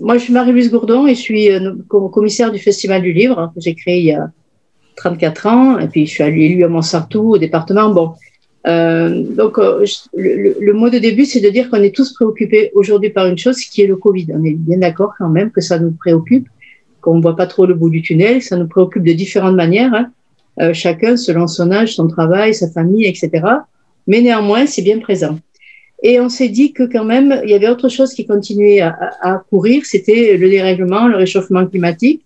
moi, je suis Marie-Louise Gourdon et je suis commissaire du Festival du Livre que j'ai créé il y a 34 ans. Et puis, je suis élue à Montsartou, au département. Bon, le mot de début, c'est de dire qu'on est tous préoccupés aujourd'hui par une chose qui est le Covid. On est bien d'accord quand même que ça nous préoccupe, qu'on ne voit pas trop le bout du tunnel. Ça nous préoccupe de différentes manières, hein, chacun selon son âge, son travail, sa famille, etc. Mais néanmoins, c'est bien présent. Et on s'est dit que quand même, il y avait autre chose qui continuait à courir, c'était le dérèglement, le réchauffement climatique,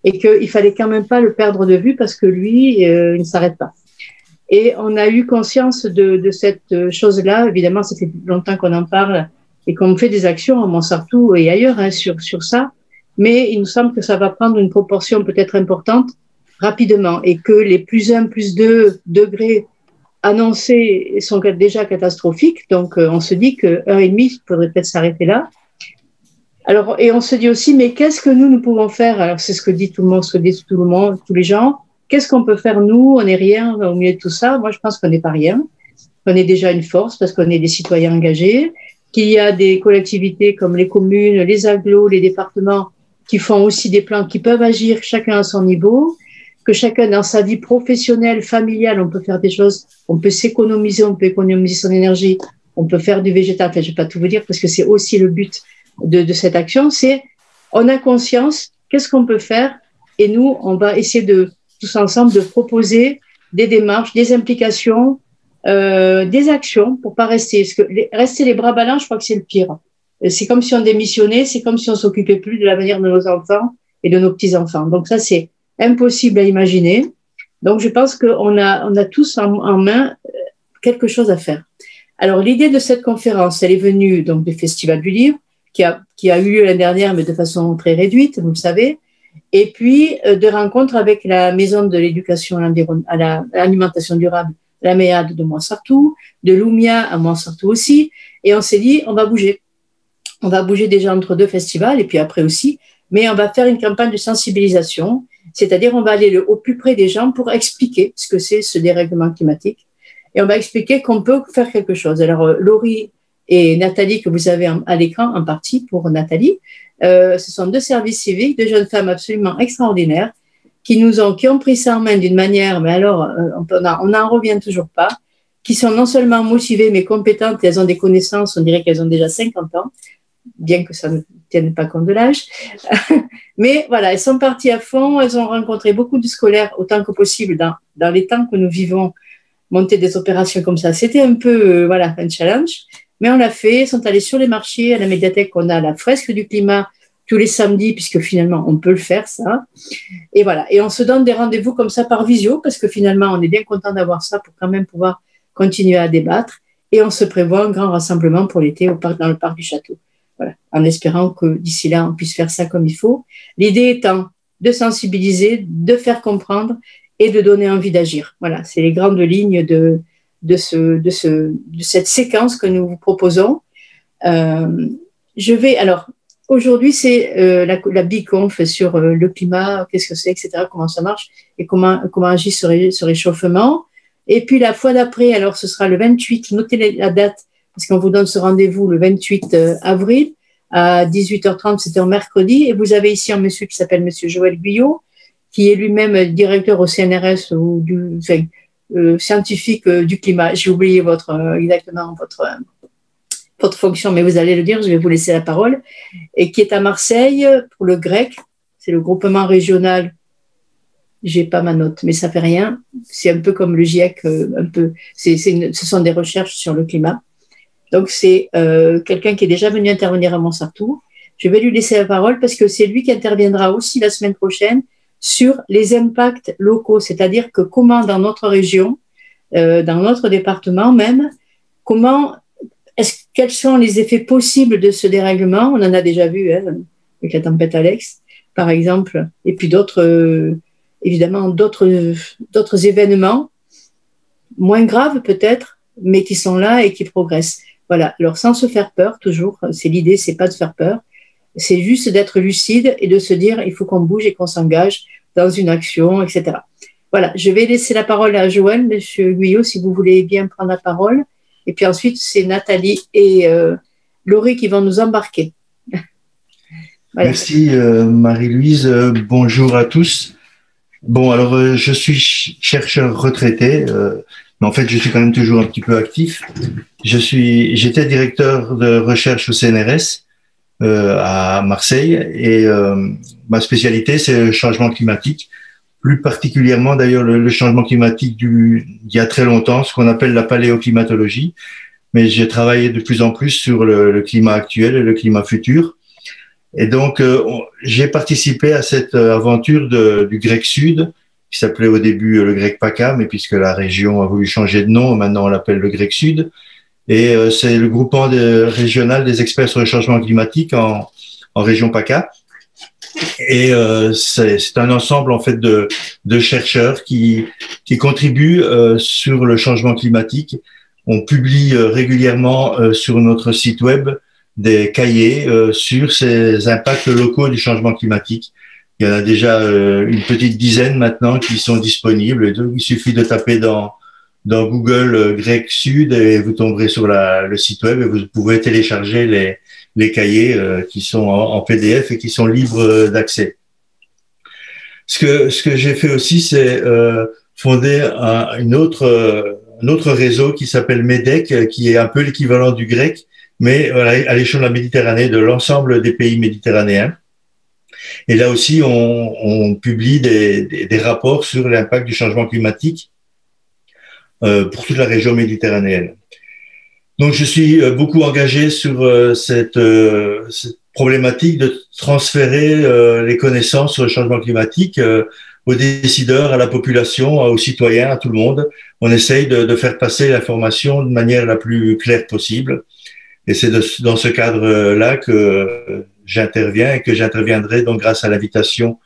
et qu'il fallait quand même pas le perdre de vue parce que lui, il ne s'arrête pas. Et on a eu conscience de cette chose-là. Évidemment, ça fait longtemps qu'on en parle et qu'on fait des actions à Montsartou et ailleurs hein, sur ça. Mais il nous semble que ça va prendre une proportion peut-être importante rapidement et que les plus 1, plus 2 degrés annoncés sont déjà catastrophiques. Donc, on se dit que 1,5, il faudrait peut-être s'arrêter là. Alors, et on se dit aussi, mais qu'est-ce que nous pouvons faire? Alors, c'est ce que dit tout le monde, ce que dit tout le monde, tous les gens. Qu'est-ce qu'on peut faire, nous? On n'est rien au milieu de tout ça. Moi, je pense qu'on n'est pas rien. On est déjà une force parce qu'on est des citoyens engagés, qu'il y a des collectivités comme les communes, les agglos, les départements qui font aussi des plans, qui peuvent agir chacun à son niveau, que chacun dans sa vie professionnelle, familiale, on peut faire des choses, on peut s'économiser, on peut économiser son énergie, on peut faire du végétal. Enfin, je ne vais pas tout vous dire parce que c'est aussi le but de cette action, c'est on a conscience, qu'est-ce qu'on peut faire? Et nous, on va essayer de tous ensemble de proposer des démarches, des implications, des actions pour pas rester. Parce que rester les bras ballants, je crois que c'est le pire. C'est comme si on démissionnait, c'est comme si on s'occupait plus de l'avenir de nos enfants et de nos petits-enfants. Donc ça, c'est impossible à imaginer. Donc je pense qu'on a tous en main quelque chose à faire. Alors l'idée de cette conférence, elle est venue donc du Festival du Livre, qui a eu lieu l'année dernière, mais de façon très réduite, vous le savez, et puis de rencontres avec la Maison de l'éducation à l'alimentation durable, la MEAD de Montsartou, de l'Oumia à Montsartou aussi, et on s'est dit, on va bouger. On va bouger déjà entre 2 festivals, et puis après aussi, mais on va faire une campagne de sensibilisation, c'est-à-dire on va aller au plus près des gens pour expliquer ce que c'est ce dérèglement climatique, et on va expliquer qu'on peut faire quelque chose. Alors, Laurie et Nathalie, que vous avez à l'écran en partie pour Nathalie, ce sont 2 services civiques, 2 jeunes femmes absolument extraordinaires qui ont pris ça en main d'une manière, mais alors on n'en revient toujours pas, qui sont non seulement motivées mais compétentes, elles ont des connaissances, on dirait qu'elles ont déjà 50 ans, bien que ça ne tienne pas compte de l'âge. Mais voilà, elles sont parties à fond, elles ont rencontré beaucoup de scolaires autant que possible dans les temps que nous vivons, monter des opérations comme ça. C'était un peu voilà, un challenge. Mais on l'a fait, ils sont allés sur les marchés, à la médiathèque, on a la fresque du climat tous les samedis, puisque finalement, on peut le faire, ça. Et voilà, et on se donne des rendez-vous comme ça par visio, parce que finalement, on est bien content d'avoir ça pour quand même pouvoir continuer à débattre. Et on se prévoit un grand rassemblement pour l'été dans le parc du château. Voilà, en espérant que d'ici là, on puisse faire ça comme il faut. L'idée étant de sensibiliser, de faire comprendre et de donner envie d'agir. Voilà, c'est les grandes lignes de cette séquence que nous vous proposons. Alors, aujourd'hui, c'est la Biconf sur le climat, qu'est-ce que c'est, etc., comment ça marche et comment agit ce réchauffement. Et puis, la fois d'après, alors, ce sera le 28, notez la date, parce qu'on vous donne ce rendez-vous le 28 avril à 18h30, c'était un mercredi, et vous avez ici un monsieur qui s'appelle monsieur Joël Guyot, qui est lui-même directeur au CNRS ou scientifique du climat. J'ai oublié exactement votre fonction, mais vous allez le dire, je vais vous laisser la parole, et qui est à Marseille pour le GREC, c'est le groupement régional, j'ai pas ma note, mais ça fait rien, c'est un peu comme le GIEC, ce sont des recherches sur le climat. Donc c'est quelqu'un qui est déjà venu intervenir à Montsartou. Je vais lui laisser la parole parce que c'est lui qui interviendra aussi la semaine prochaine sur les impacts locaux, c'est-à-dire que comment dans notre région, dans notre département même, quels sont les effets possibles de ce dérèglement? On en a déjà vu avec la tempête Alex, par exemple, et puis évidemment d'autres événements moins graves peut-être, mais qui sont là et qui progressent. Voilà. Alors sans se faire peur, toujours, c'est l'idée, c'est pas de faire peur, c'est juste d'être lucide et de se dire il faut qu'on bouge et qu'on s'engage dans une action, etc. Voilà, je vais laisser la parole à Joël, monsieur Guyot, si vous voulez bien prendre la parole. Et puis ensuite, c'est Nathalie et Laurie qui vont nous embarquer. Voilà. Merci Marie-Louise. Bonjour à tous. Bon, alors je suis chercheur retraité, mais en fait je suis quand même toujours un petit peu actif. J'étais directeur de recherche au CNRS à Marseille et ma spécialité c'est le changement climatique. Plus particulièrement d'ailleurs le changement climatique d'il y a très longtemps, ce qu'on appelle la paléoclimatologie. Mais j'ai travaillé de plus en plus sur le climat actuel et le climat futur. Et donc, j'ai participé à cette aventure du Grec Sud, qui s'appelait au début le Grec PACA, mais puisque la région a voulu changer de nom, maintenant on l'appelle le Grec Sud. Et c'est le groupement régional des experts sur le changement climatique en région PACA. Et c'est un ensemble en fait de chercheurs qui contribuent sur le changement climatique. On publie régulièrement sur notre site web des cahiers sur ces impacts locaux du changement climatique. Il y en a déjà une petite dizaine maintenant qui sont disponibles. Donc, il suffit de taper dans Google Grec Sud et vous tomberez sur le site web et vous pouvez télécharger les cahiers qui sont en PDF et qui sont libres d'accès. Ce que j'ai fait aussi, c'est fonder un autre réseau qui s'appelle MEDEC, qui est un peu l'équivalent du grec, mais à l'échelle de la Méditerranée, de l'ensemble des pays méditerranéens. Et là aussi, on publie des rapports sur l'impact du changement climatique pour toute la région méditerranéenne. Donc, je suis beaucoup engagé sur cette problématique de transférer les connaissances sur le changement climatique aux décideurs, à la population, aux citoyens, à tout le monde. On essaye de faire passer l'information de manière la plus claire possible. Et c'est dans ce cadre-là que j'interviens et que j'interviendrai donc grâce à l'invitation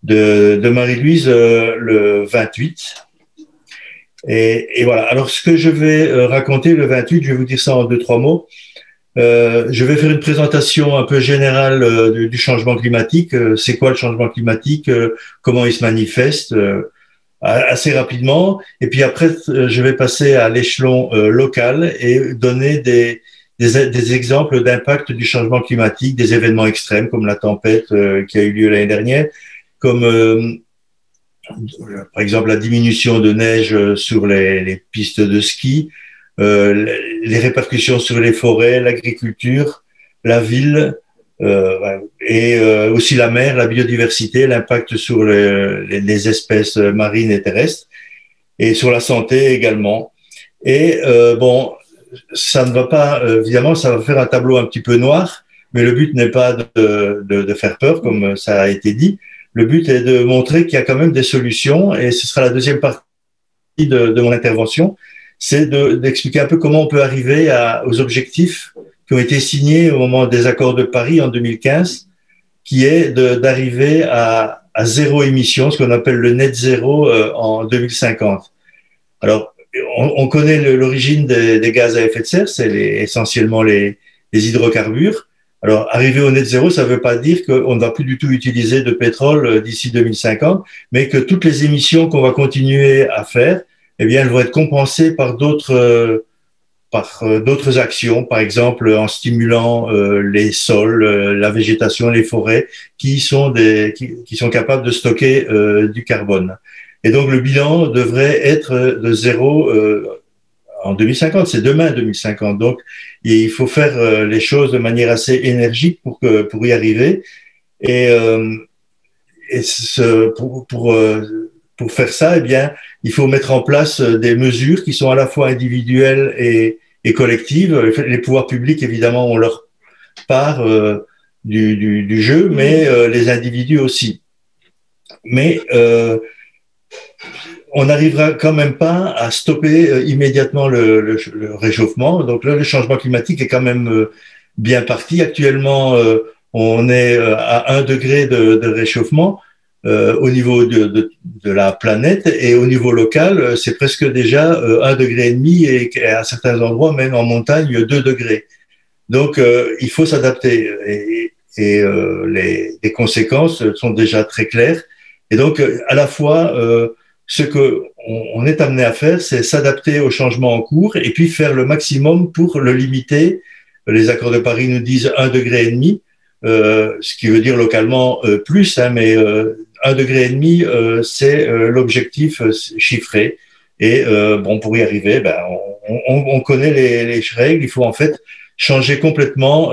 de Marie-Louise le 28. Et voilà. Alors, ce que je vais raconter le 28, je vais vous dire ça en 2-3 mots. Je vais faire une présentation un peu générale du changement climatique. C'est quoi le changement climatique? Comment il se manifeste? Assez rapidement. Et puis après, je vais passer à l'échelon local et donner des exemples d'impact du changement climatique, des événements extrêmes comme la tempête qui a eu lieu l'année dernière, comme par exemple la diminution de neige sur les pistes de ski, les répercussions sur les forêts, l'agriculture, la ville et aussi la mer, la biodiversité, l'impact sur les espèces marines et terrestres et sur la santé également. Et bon, ça ne va pas, évidemment, ça va faire un tableau un petit peu noir, mais le but n'est pas de faire peur, comme ça a été dit. Le but est de montrer qu'il y a quand même des solutions, et ce sera la deuxième partie de mon intervention, c'est d'expliquer un peu comment on peut arriver aux objectifs qui ont été signés au moment des accords de Paris en 2015, qui est d'arriver à zéro émission, ce qu'on appelle le net zéro en 2050. Alors, on connaît l'origine des gaz à effet de serre, c'est essentiellement les hydrocarbures. Alors, arriver au net zéro, ça ne veut pas dire qu'on ne va plus du tout utiliser de pétrole d'ici 2050, mais que toutes les émissions qu'on va continuer à faire, eh bien, elles vont être compensées par d'autres actions, par exemple en stimulant les sols, la végétation, les forêts, qui sont capables de stocker du carbone. Et donc, le bilan devrait être de zéro en 2050, c'est demain 2050. Donc, il faut faire les choses de manière assez énergique pour y arriver. Et pour faire ça, eh bien, il faut mettre en place des mesures qui sont à la fois individuelles et collectives. Les pouvoirs publics, évidemment, ont leur part du jeu, mais les individus aussi. Mais on n'arrivera quand même pas à stopper immédiatement le réchauffement. Donc là, le changement climatique est quand même bien parti. Actuellement, on est à 1 degré de réchauffement au niveau de la planète, et au niveau local, c'est presque déjà 1,5 degré, et à certains endroits, même en montagne, 2 degrés. Donc, il faut s'adapter, et les conséquences sont déjà très claires. Et donc, à la fois, ce qu'on est amené à faire, c'est s'adapter au changement en cours et puis faire le maximum pour le limiter. Les accords de Paris nous disent 1,5 degré. ce qui veut dire localement plus, hein, mais 1,5 degré, c'est l'objectif chiffré. Et bon, pour y arriver, ben, on connaît les règles. Il faut en fait changer complètement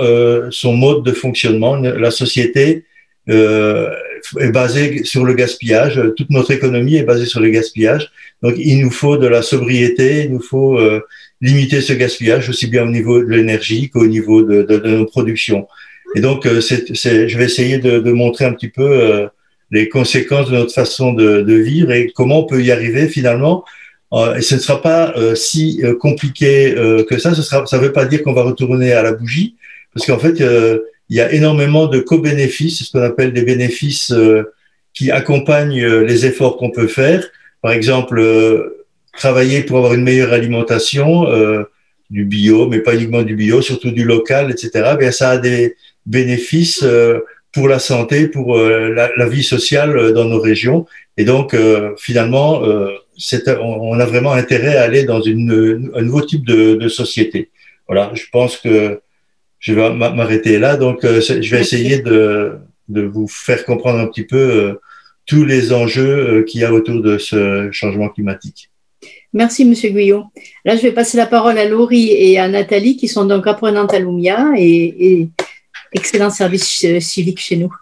son mode de fonctionnement. La société est basée sur le gaspillage. Toute notre économie est basée sur le gaspillage. Donc, il nous faut de la sobriété. Il nous faut limiter ce gaspillage aussi bien au niveau de l'énergie qu'au niveau de nos productions. Et donc, je vais essayer de montrer un petit peu les conséquences de notre façon de vivre et comment on peut y arriver finalement. Et ce ne sera pas si compliqué que ça. Ça veut pas dire qu'on va retourner à la bougie, parce qu'en fait, il y a énormément de co-bénéfices, ce qu'on appelle des bénéfices qui accompagnent les efforts qu'on peut faire. Par exemple, travailler pour avoir une meilleure alimentation, du bio, mais pas uniquement du bio, surtout du local, etc. Bien, ça a des bénéfices pour la santé, pour la vie sociale dans nos régions. Et donc, finalement, on a vraiment intérêt à aller dans un nouveau type de société. Voilà, je pense que je vais m'arrêter là. Donc, je vais essayer de vous faire comprendre un petit peu tous les enjeux qu'il y a autour de ce changement climatique. Merci, Monsieur Guyot. Là, je vais passer la parole à Laurie et à Nathalie, qui sont donc apprenantes à Lumia et excellent service civique chez nous.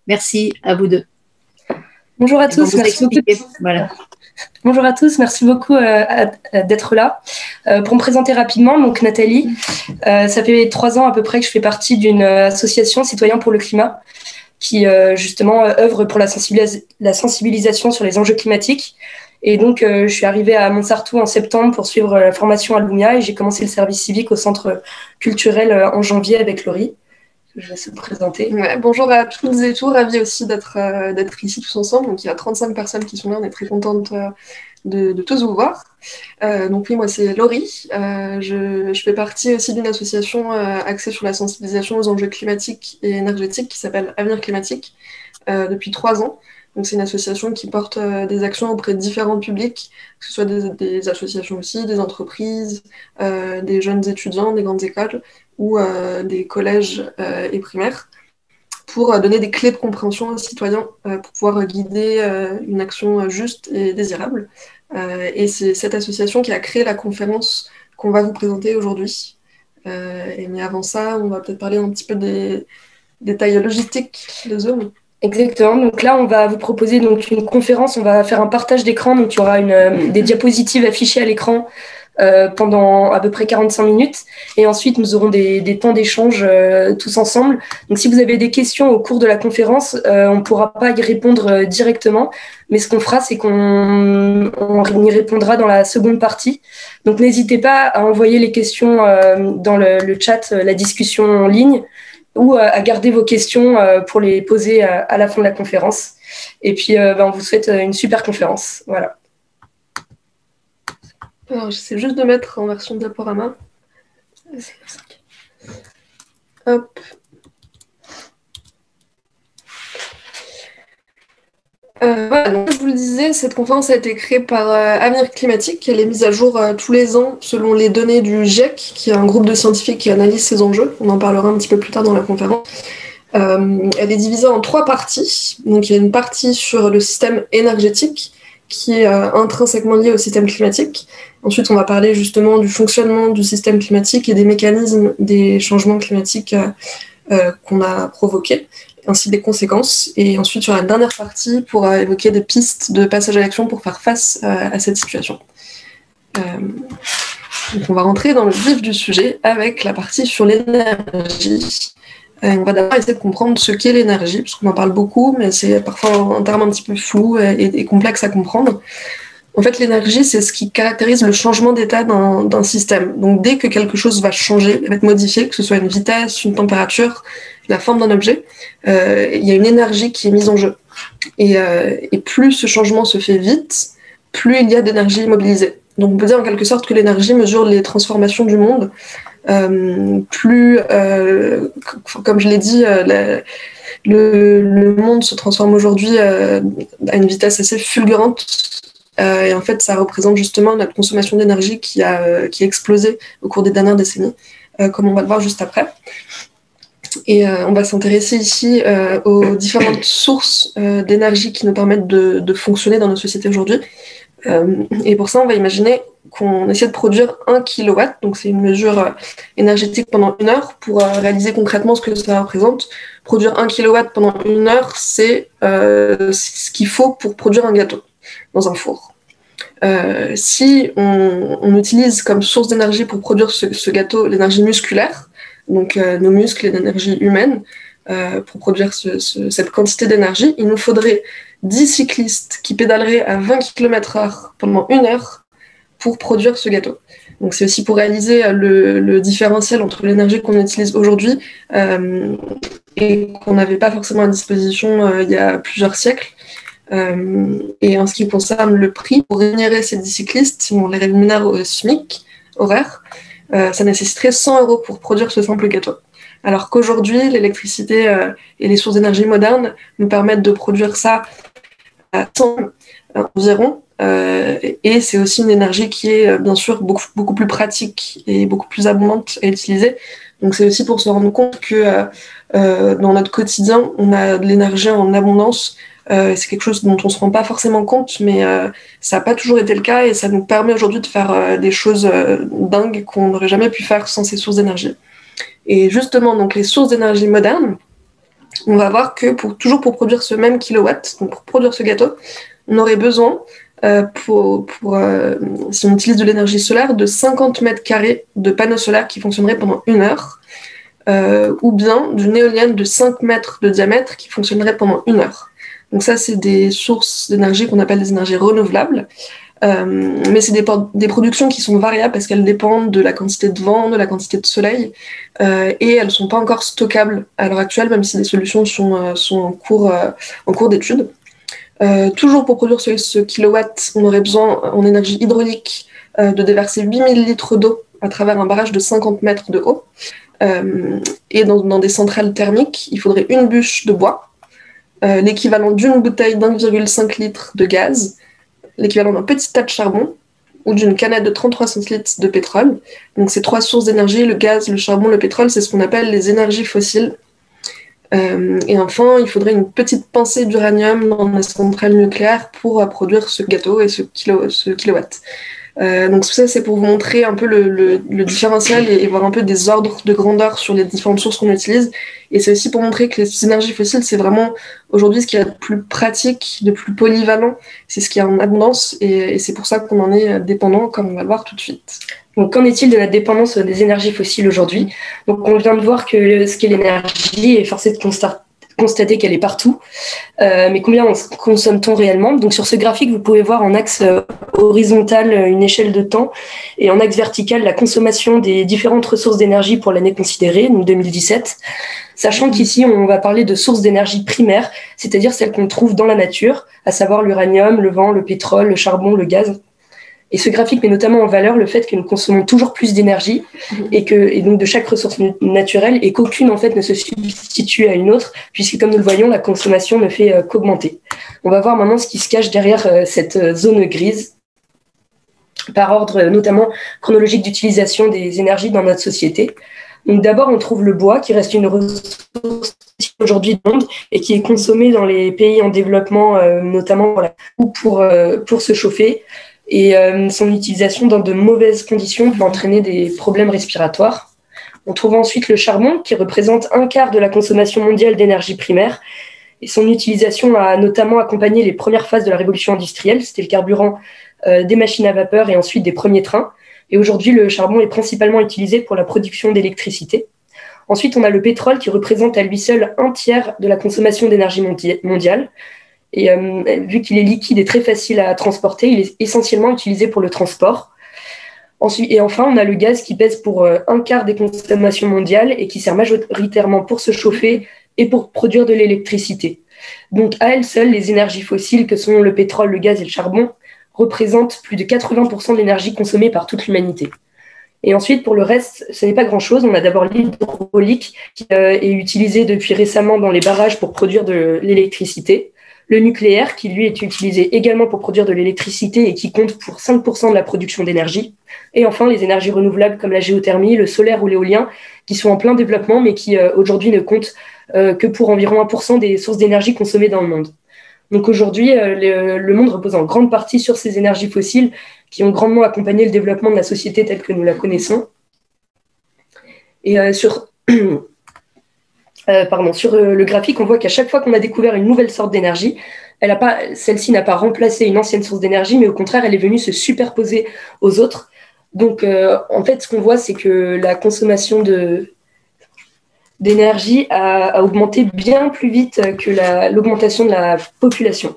Merci à vous deux. Bonjour à tous. Merci beaucoup. Voilà. Bonjour à tous, merci beaucoup d'être là. Pour me présenter rapidement, donc Nathalie, ça fait 3 ans à peu près que je fais partie d'une association Citoyens pour le climat qui justement œuvre pour la sensibilisation sur les enjeux climatiques. Et donc, je suis arrivée à Montsartou en septembre pour suivre la formation à Lumia et j'ai commencé le service civique au centre culturel en janvier avec Laurie. Je vais vous présenter. Ouais, bonjour à toutes et tous, ravis aussi d'être ici tous ensemble. Donc, il y a 35 personnes qui sont là, on est très contente de tous vous voir. Donc oui, moi c'est Laurie. Je fais partie aussi d'une association axée sur la sensibilisation aux enjeux climatiques et énergétiques qui s'appelle Avenir Climatique depuis 3 ans. Donc c'est une association qui porte des actions auprès de différents publics, que ce soit des associations aussi, des entreprises, des jeunes étudiants, des grandes écoles ou des collèges et primaires, pour donner des clés de compréhension aux citoyens pour pouvoir guider une action juste et désirable. Et c'est cette association qui a créé la conférence qu'on va vous présenter aujourd'hui. Mais avant ça, on va peut-être parler un petit peu des détails logistiques de Zoom. Exactement. Donc là, on va vous proposer donc une conférence. On va faire un partage d'écran. Donc il y aura des diapositives affichées à l'écran pendant à peu près 45 minutes. Et ensuite, nous aurons des temps d'échange tous ensemble. Donc si vous avez des questions au cours de la conférence, on ne pourra pas y répondre directement. Mais ce qu'on fera, c'est qu'on y répondra dans la seconde partie. Donc n'hésitez pas à envoyer les questions dans le chat, la discussion en ligne, ou à garder vos questions pour les poser à la fin de la conférence. Et puis, on vous souhaite une super conférence. Voilà. Alors, j'essaie juste de mettre en version diaporama. Hop. Voilà, donc, je vous le disais, cette conférence a été créée par Avenir Climatique. Elle est mise à jour tous les ans selon les données du GIEC, qui est un groupe de scientifiques qui analyse ces enjeux. On en parlera un petit peu plus tard dans la conférence. Elle est divisée en 3 parties. Donc, il y a une partie sur le système énergétique, qui est intrinsèquement lié au système climatique. Ensuite, on va parler justement du fonctionnement du système climatique et des mécanismes des changements climatiques qu'on a provoqués, ainsi des conséquences. Et ensuite, sur la dernière partie, pour évoquer des pistes de passage à l'action pour faire face à cette situation. Donc on va rentrer dans le vif du sujet avec la partie sur l'énergie. On va d'abord essayer de comprendre ce qu'est l'énergie, parce qu'on en parle beaucoup, mais c'est parfois un terme un petit peu flou et complexe à comprendre. En fait, l'énergie, c'est ce qui caractérise le changement d'état d'un système. Donc, dès que quelque chose va changer, va être modifié, que ce soit une vitesse, une température, la forme d'un objet, il y a une énergie qui est mise en jeu. Et plus ce changement se fait vite, plus il y a d'énergie mobilisée. Donc, on peut dire en quelque sorte que l'énergie mesure les transformations du monde. Plus, comme je l'ai dit, le monde se transforme aujourd'hui à une vitesse assez fulgurante. Et en fait, ça représente justement notre consommation d'énergie qui a explosé au cours des dernières décennies, comme on va le voir juste après. Et on va s'intéresser ici aux différentes sources d'énergie qui nous permettent de fonctionner dans nos sociétés aujourd'hui. Et pour ça, on va imaginer qu'on essaie de produire 1 kilowatt, donc c'est une mesure énergétique pendant 1 heure, pour réaliser concrètement ce que ça représente. Produire 1 kilowatt pendant 1 heure, c'est ce qu'il faut pour produire un gâteau dans un four. Si on utilise comme source d'énergie pour produire ce gâteau l'énergie musculaire, donc nos muscles et l'énergie humaine, pour produire cette quantité d'énergie, il nous faudrait 10 cyclistes qui pédaleraient à 20 km/h pendant 1 heure pour produire ce gâteau. Donc c'est aussi pour réaliser le différentiel entre l'énergie qu'on utilise aujourd'hui et qu'on n'avait pas forcément à disposition il y a plusieurs siècles. Et en ce qui concerne le prix, pour rémunérer ces 10 cyclistes, si on les rémunère au SMIC horaire, ça nécessiterait 100 € pour produire ce simple gâteau. Alors qu'aujourd'hui, l'électricité et les sources d'énergie modernes nous permettent de produire ça à 100 environ. Et c'est aussi une énergie qui est bien sûr beaucoup plus pratique et beaucoup plus abondante à utiliser. Donc c'est aussi pour se rendre compte que dans notre quotidien, on a de l'énergie en abondance. C'est quelque chose dont on ne se rend pas forcément compte, mais ça n'a pas toujours été le cas et ça nous permet aujourd'hui de faire des choses dingues qu'on n'aurait jamais pu faire sans ces sources d'énergie. Et justement, donc les sources d'énergie modernes, on va voir que toujours pour produire ce même kilowatt, donc pour produire ce gâteau, on aurait besoin, si on utilise de l'énergie solaire, de 50 mètres carrés de panneaux solaires qui fonctionneraient pendant 1 heure, ou bien d'une éolienne de 5 mètres de diamètre qui fonctionnerait pendant 1 heure. Donc ça, c'est des sources d'énergie qu'on appelle des énergies renouvelables. Mais c'est des productions qui sont variables parce qu'elles dépendent de la quantité de vent, de la quantité de soleil, et elles ne sont pas encore stockables à l'heure actuelle, même si des solutions sont en cours d'étude. Toujours pour produire ce kilowatt, on aurait besoin en énergie hydraulique de déverser 8000 litres d'eau à travers un barrage de 50 mètres de haut. Et dans des centrales thermiques, il faudrait une bûche de bois, l'équivalent d'une bouteille d'1,5 litre de gaz, l'équivalent d'un petit tas de charbon ou d'une canette de 33 centilitres de pétrole. Donc ces 3 sources d'énergie, le gaz, le charbon, le pétrole, c'est ce qu'on appelle les énergies fossiles. Et enfin, il faudrait une petite pincée d'uranium dans les centrales nucléaires pour produire ce gâteau et ce kilowatt. Donc tout ça, c'est pour vous montrer un peu le différentiel et voir un peu des ordres de grandeur sur les différentes sources qu'on utilise. Et c'est aussi pour montrer que les énergies fossiles, c'est vraiment aujourd'hui ce qu'il y a de plus pratique, de plus polyvalent. C'est ce qu'il y a en abondance et c'est pour ça qu'on en est dépendant, comme on va le voir tout de suite. Donc, qu'en est-il de la dépendance des énergies fossiles aujourd'hui ? Donc, on vient de voir que ce qu'est l'énergie est forcé de constater qu'elle est partout. Mais combien consomme-t-on réellement ? Donc, sur ce graphique, vous pouvez voir en axe horizontal une échelle de temps et en axe vertical la consommation des différentes ressources d'énergie pour l'année considérée, donc 2017. Sachant qu'ici, on va parler de sources d'énergie primaires, c'est-à-dire celles qu'on trouve dans la nature, à savoir l'uranium, le vent, le pétrole, le charbon, le gaz. Et ce graphique met notamment en valeur le fait que nous consommons toujours plus d'énergie et donc de chaque ressource naturelle et qu'aucune en fait ne se substitue à une autre puisque comme nous le voyons, la consommation ne fait qu'augmenter. On va voir maintenant ce qui se cache derrière cette zone grise par ordre notamment chronologique d'utilisation des énergies dans notre société. Donc d'abord, on trouve le bois qui reste une ressource aujourd'hui du monde et qui est consommée dans les pays en développement, notamment ou pour se chauffer. Et son utilisation dans de mauvaises conditions peut entraîner des problèmes respiratoires. On trouve ensuite le charbon qui représente 1/4 de la consommation mondiale d'énergie primaire et son utilisation a notamment accompagné les premières phases de la révolution industrielle. C'était le carburant des machines à vapeur et ensuite des premiers trains. Et aujourd'hui, le charbon est principalement utilisé pour la production d'électricité. Ensuite, on a le pétrole qui représente à lui seul 1/3 de la consommation d'énergie mondiale. Et vu qu'il est liquide et très facile à transporter, il est essentiellement utilisé pour le transport. Ensuite, et enfin, on a le gaz qui pèse pour 1/4 des consommations mondiales et qui sert majoritairement pour se chauffer et pour produire de l'électricité. Donc, à elles seules, les énergies fossiles que sont le pétrole, le gaz et le charbon représentent plus de 80% de l'énergie consommée par toute l'humanité. Et ensuite, pour le reste, ce n'est pas grand-chose. On a d'abord l'hydraulique qui est utilisé depuis récemment dans les barrages pour produire de l'électricité. le nucléaire, qui lui est utilisé également pour produire de l'électricité et qui compte pour 5% de la production d'énergie. Et enfin, les énergies renouvelables comme la géothermie, le solaire ou l'éolien, qui sont en plein développement, mais qui aujourd'hui ne comptent que pour environ 1% des sources d'énergie consommées dans le monde. Donc aujourd'hui, le monde repose en grande partie sur ces énergies fossiles qui ont grandement accompagné le développement de la société telle que nous la connaissons. Et sur le graphique, on voit qu'à chaque fois qu'on a découvert une nouvelle sorte d'énergie, celle-ci n'a pas remplacé une ancienne source d'énergie, mais au contraire, elle est venue se superposer aux autres. Donc, en fait, ce qu'on voit, c'est que la consommation d'énergie a augmenté bien plus vite que l'augmentation de la population.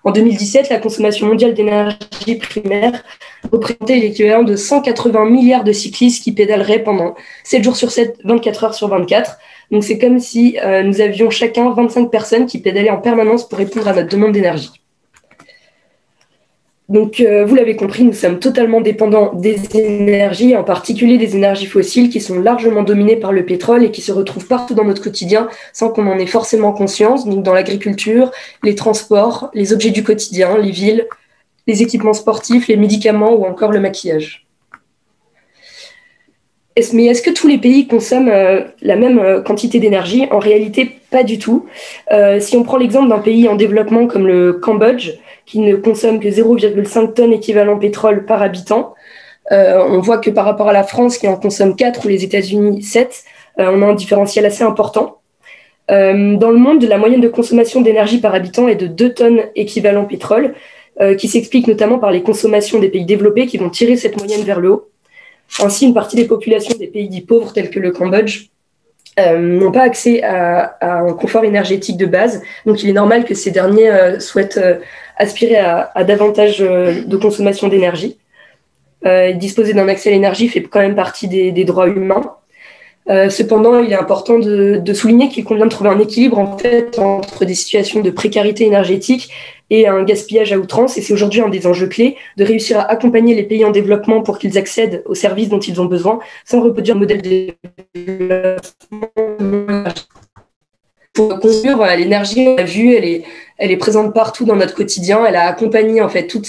En 2017, la consommation mondiale d'énergie primaire représentait l'équivalent de 180 milliards de cyclistes qui pédaleraient pendant 7 jours sur 7, 24 heures sur 24. Donc c'est comme si nous avions chacun 25 personnes qui pédalaient en permanence pour répondre à notre demande d'énergie. Donc vous l'avez compris, nous sommes totalement dépendants des énergies, en particulier des énergies fossiles qui sont largement dominées par le pétrole et qui se retrouvent partout dans notre quotidien sans qu'on en ait forcément conscience, donc dans l'agriculture, les transports, les objets du quotidien, les villes, les équipements sportifs, les médicaments ou encore le maquillage. Mais est-ce que tous les pays consomment la même quantité d'énergie? En réalité, pas du tout. Si on prend l'exemple d'un pays en développement comme le Cambodge, qui ne consomme que 0,5 tonnes équivalent pétrole par habitant, on voit que par rapport à la France, qui en consomme 4, ou les États-Unis 7, on a un différentiel assez important. Dans le monde, la moyenne de consommation d'énergie par habitant est de 2 tonnes équivalent pétrole, qui s'explique notamment par les consommations des pays développés qui vont tirer cette moyenne vers le haut. Ainsi, une partie des populations des pays dits pauvres, tels que le Cambodge, n'ont pas accès à un confort énergétique de base. Donc, il est normal que ces derniers souhaitent aspirer à davantage de consommation d'énergie. Disposer d'un accès à l'énergie fait quand même partie des droits humains. Cependant, il est important de souligner qu'il convient de trouver un équilibre en fait, entre des situations de précarité énergétique et un gaspillage à outrance. Et c'est aujourd'hui un des enjeux clés de réussir à accompagner les pays en développement pour qu'ils accèdent aux services dont ils ont besoin sans reproduire un modèle de développement. Pour conclure, voilà, l'énergie, on l'a vu, elle est présente partout dans notre quotidien. Elle a accompagné en fait tout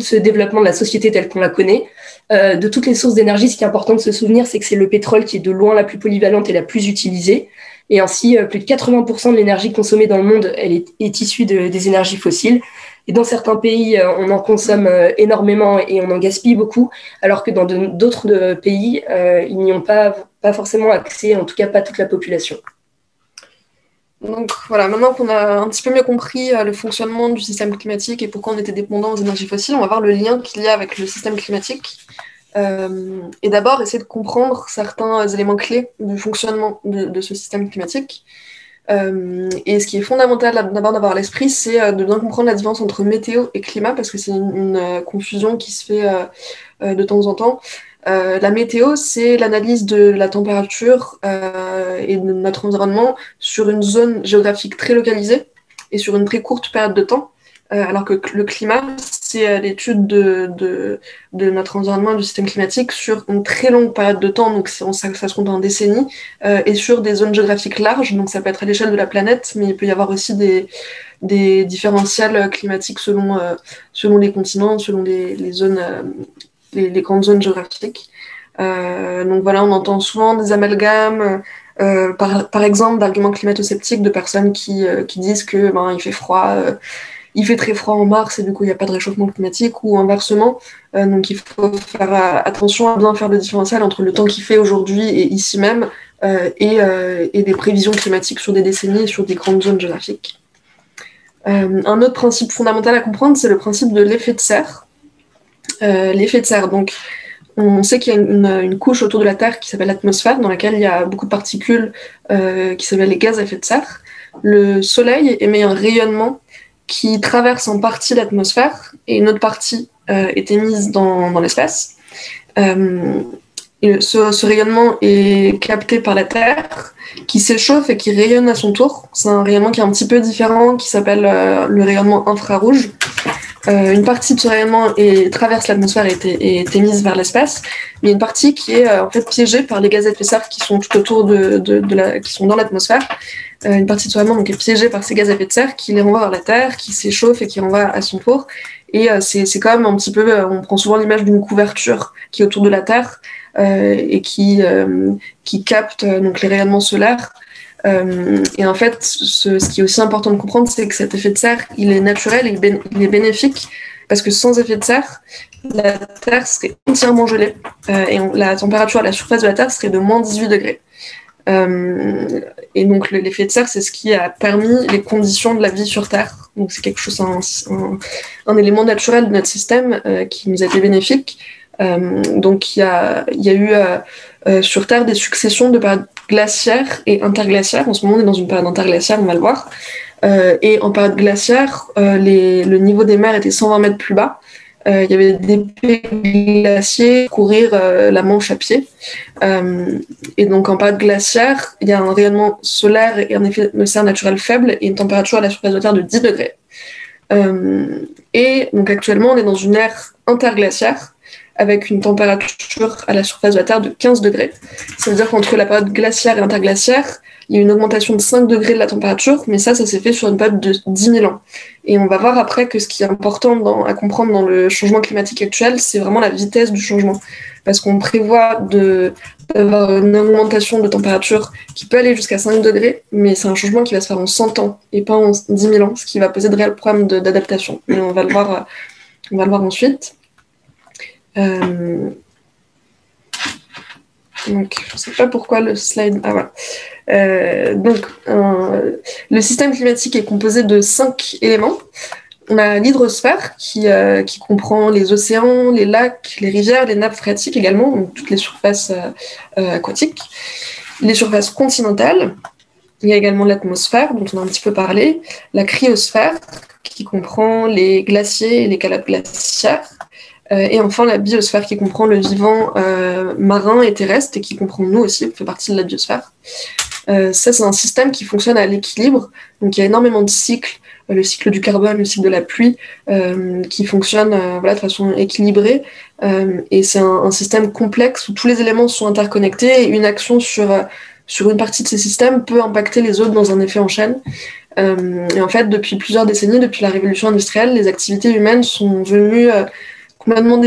ce développement de la société telle qu'on la connaît. De toutes les sources d'énergie, ce qui est important de se souvenir, c'est que c'est le pétrole qui est de loin la plus polyvalente et la plus utilisée. Et ainsi, plus de 80% de l'énergie consommée dans le monde, elle est issue des énergies fossiles. Et dans certains pays, on en consomme énormément et on en gaspille beaucoup, alors que dans d'autres pays, ils n'y ont pas forcément accès, en tout cas pas toute la population. Donc voilà, maintenant qu'on a un petit peu mieux compris le fonctionnement du système climatique et pourquoi on était dépendant aux énergies fossiles, on va voir le lien qu'il y a avec le système climatique. Et d'abord, essayer de comprendre certains éléments clés du fonctionnement de ce système climatique. Et ce qui est fondamental d'abord d'avoir à l'esprit, c'est de bien comprendre la différence entre météo et climat, parce que c'est une confusion qui se fait de temps en temps. La météo, c'est l'analyse de la température et de notre environnement sur une zone géographique très localisée et sur une très courte période de temps, alors que le climat, c'est l'étude de notre environnement et du système climatique sur une très longue période de temps, donc ça se compte en décennies, et sur des zones géographiques larges, donc ça peut être à l'échelle de la planète, mais il peut y avoir aussi des différentiels climatiques selon les continents, selon les zones, les grandes zones géographiques. Donc voilà, on entend souvent des amalgames, par exemple d'arguments climato-sceptiques de personnes qui disent que il fait très froid en mars et du coup il n'y a pas de réchauffement climatique, ou inversement. Donc il faut faire attention à bien faire le différentiel entre le temps qu'il fait aujourd'hui et ici même, et des prévisions climatiques sur des décennies et sur des grandes zones géographiques. Un autre principe fondamental à comprendre, c'est le principe de l'effet de serre. L'effet de serre, donc on sait qu'il y a une couche autour de la Terre qui s'appelle l'atmosphère, dans laquelle il y a beaucoup de particules qui s'appellent les gaz à effet de serre. Le Soleil émet un rayonnement qui traverse en partie l'atmosphère et une autre partie est émise dans l'espace. Et ce rayonnement est capté par la Terre, qui s'échauffe et qui rayonne à son tour. C'est un rayonnement qui est un petit peu différent, qui s'appelle le rayonnement infrarouge. une partie de ce rayonnement traverse l'atmosphère et est émise vers l'espace, mais une partie qui est en fait piégée par les gaz à effet de serre qui sont tout autour qui sont dans l'atmosphère. Une partie de ce rayonnement donc, est piégée par ces gaz à effet de serre qui les renvoie vers la Terre, qui s'échauffe et qui renvoie à son tour. Et c'est quand même un petit peu, on prend souvent l'image d'une couverture qui est autour de la Terre et qui capte donc les rayonnements solaires. Et en fait, ce qui est aussi important de comprendre, c'est que cet effet de serre, il est naturel, il est bénéfique, parce que sans effet de serre, la Terre serait entièrement gelée et la température à la surface de la Terre serait de moins 18 degrés. Et donc l'effet de serre, c'est ce qui a permis les conditions de la vie sur Terre. Donc c'est quelque chose, un élément naturel de notre système qui nous a été bénéfique. Donc il y a eu sur Terre des successions de périodes glaciaires et interglaciaires. En ce moment, on est dans une période interglaciaire, on va le voir. Et en période glaciaire, le niveau des mers était 120 mètres plus bas. Il y avait d'épais glaciers courir la Manche à pied. Et donc en période glaciaire, il y a un rayonnement solaire et un effet de serre naturel faible et une température à la surface de Terre de 10 degrés. Et donc actuellement, on est dans une ère interglaciaire avec une température à la surface de la Terre de 15 degrés. Ça veut dire qu'entre la période glaciaire et interglaciaire, il y a une augmentation de 5 degrés de la température, mais ça s'est fait sur une période de 10 000 ans. Et on va voir après que ce qui est important à comprendre dans le changement climatique actuel, c'est vraiment la vitesse du changement. Parce qu'on prévoit d'avoir une augmentation de température qui peut aller jusqu'à 5 degrés, mais c'est un changement qui va se faire en 100 ans et pas en 10 000 ans, ce qui va poser de réels problèmes d'adaptation. Et on va le voir ensuite. Donc, je ne sais pas pourquoi le slide... Ah, voilà. Le système climatique est composé de 5 éléments. On a l'hydrosphère qui comprend les océans, les lacs, les rivières, les nappes phréatiques également, donc toutes les surfaces aquatiques. Les surfaces continentales. Il y a également l'atmosphère, dont on a un petit peu parlé. La cryosphère, qui comprend les glaciers et les calottes glaciaires. Et enfin, la biosphère qui comprend le vivant marin et terrestre et qui comprend nous aussi, qui fait partie de la biosphère. Ça, c'est un système qui fonctionne à l'équilibre. Donc, il y a énormément de cycles, le cycle du carbone, le cycle de la pluie, qui fonctionnent de façon équilibrée. Et c'est un système complexe où tous les éléments sont interconnectés et une action sur une partie de ces systèmes peut impacter les autres dans un effet en chaîne. Et en fait, depuis plusieurs décennies, depuis la révolution industrielle, les activités humaines sont venues complètement